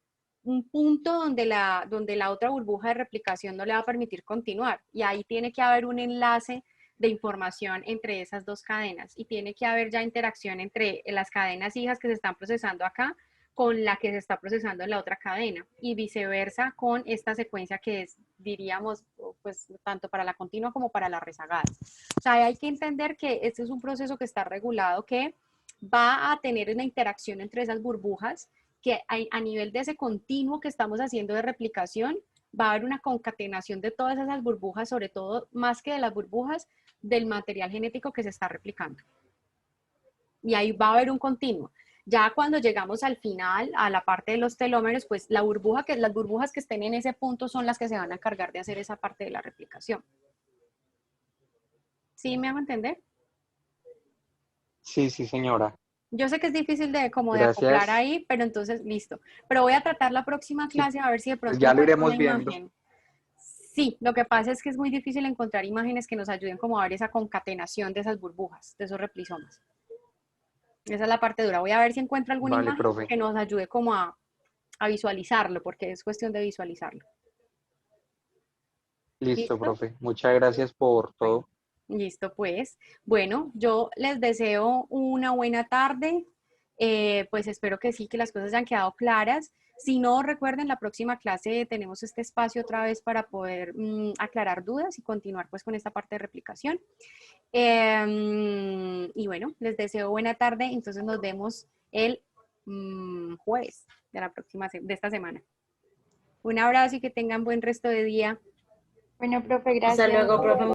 A: punto donde la otra burbuja de replicación no le va a permitir continuar. Y ahí tiene que haber un enlace de información entre esas dos cadenas. Y tiene que haber ya interacción entre las cadenas hijas que se están procesando acá con la que se está procesando en la otra cadena y viceversa con esta secuencia que es, diríamos, pues tanto para la continua como para la rezagada. O sea, hay que entender que este es un proceso que está regulado, que va a tener una interacción entre esas burbujas, que a nivel de ese continuo que estamos haciendo de replicación, va a haber una concatenación de todas esas burbujas, sobre todo, más que de las burbujas, del material genético que se está replicando. y ahí va a haber un continuo. Ya cuando llegamos al final, a la parte de los telómeros, pues las burbujas que estén en ese punto son las que se van a encargar de hacer esa parte de la replicación. ¿Sí me hago entender?
E: Sí, sí, señora.
A: Yo sé que es difícil de
E: Gracias.
A: acoplar ahí, pero entonces listo. Pero voy a tratar la próxima clase a ver si de pronto
E: ya lo
A: encuentro
E: iremos
A: una
E: viendo.
A: imagen. Sí, lo que pasa es que es muy difícil encontrar imágenes que nos ayuden como a ver esa concatenación de esas burbujas, de esos replisomas. Esa es la parte dura. Voy a ver si encuentro alguna
E: Vale,
A: imagen
E: profe.
A: que nos ayude como a visualizarlo, porque es cuestión de visualizarlo.
E: Listo,
A: ¿Listo?
E: profe. Muchas gracias por todo.
A: Listo, pues. Bueno, yo les deseo una buena tarde. Pues espero que sí, que las cosas hayan quedado claras. Si no, recuerden, la próxima clase tenemos este espacio otra vez para poder aclarar dudas y continuar pues con esta parte de replicación. Y bueno, les deseo buena tarde. Entonces nos vemos el jueves de esta semana. Un abrazo y que tengan buen resto de día.
Q: Bueno, profe,
T: Hasta
Q: gracias.
T: luego, profe.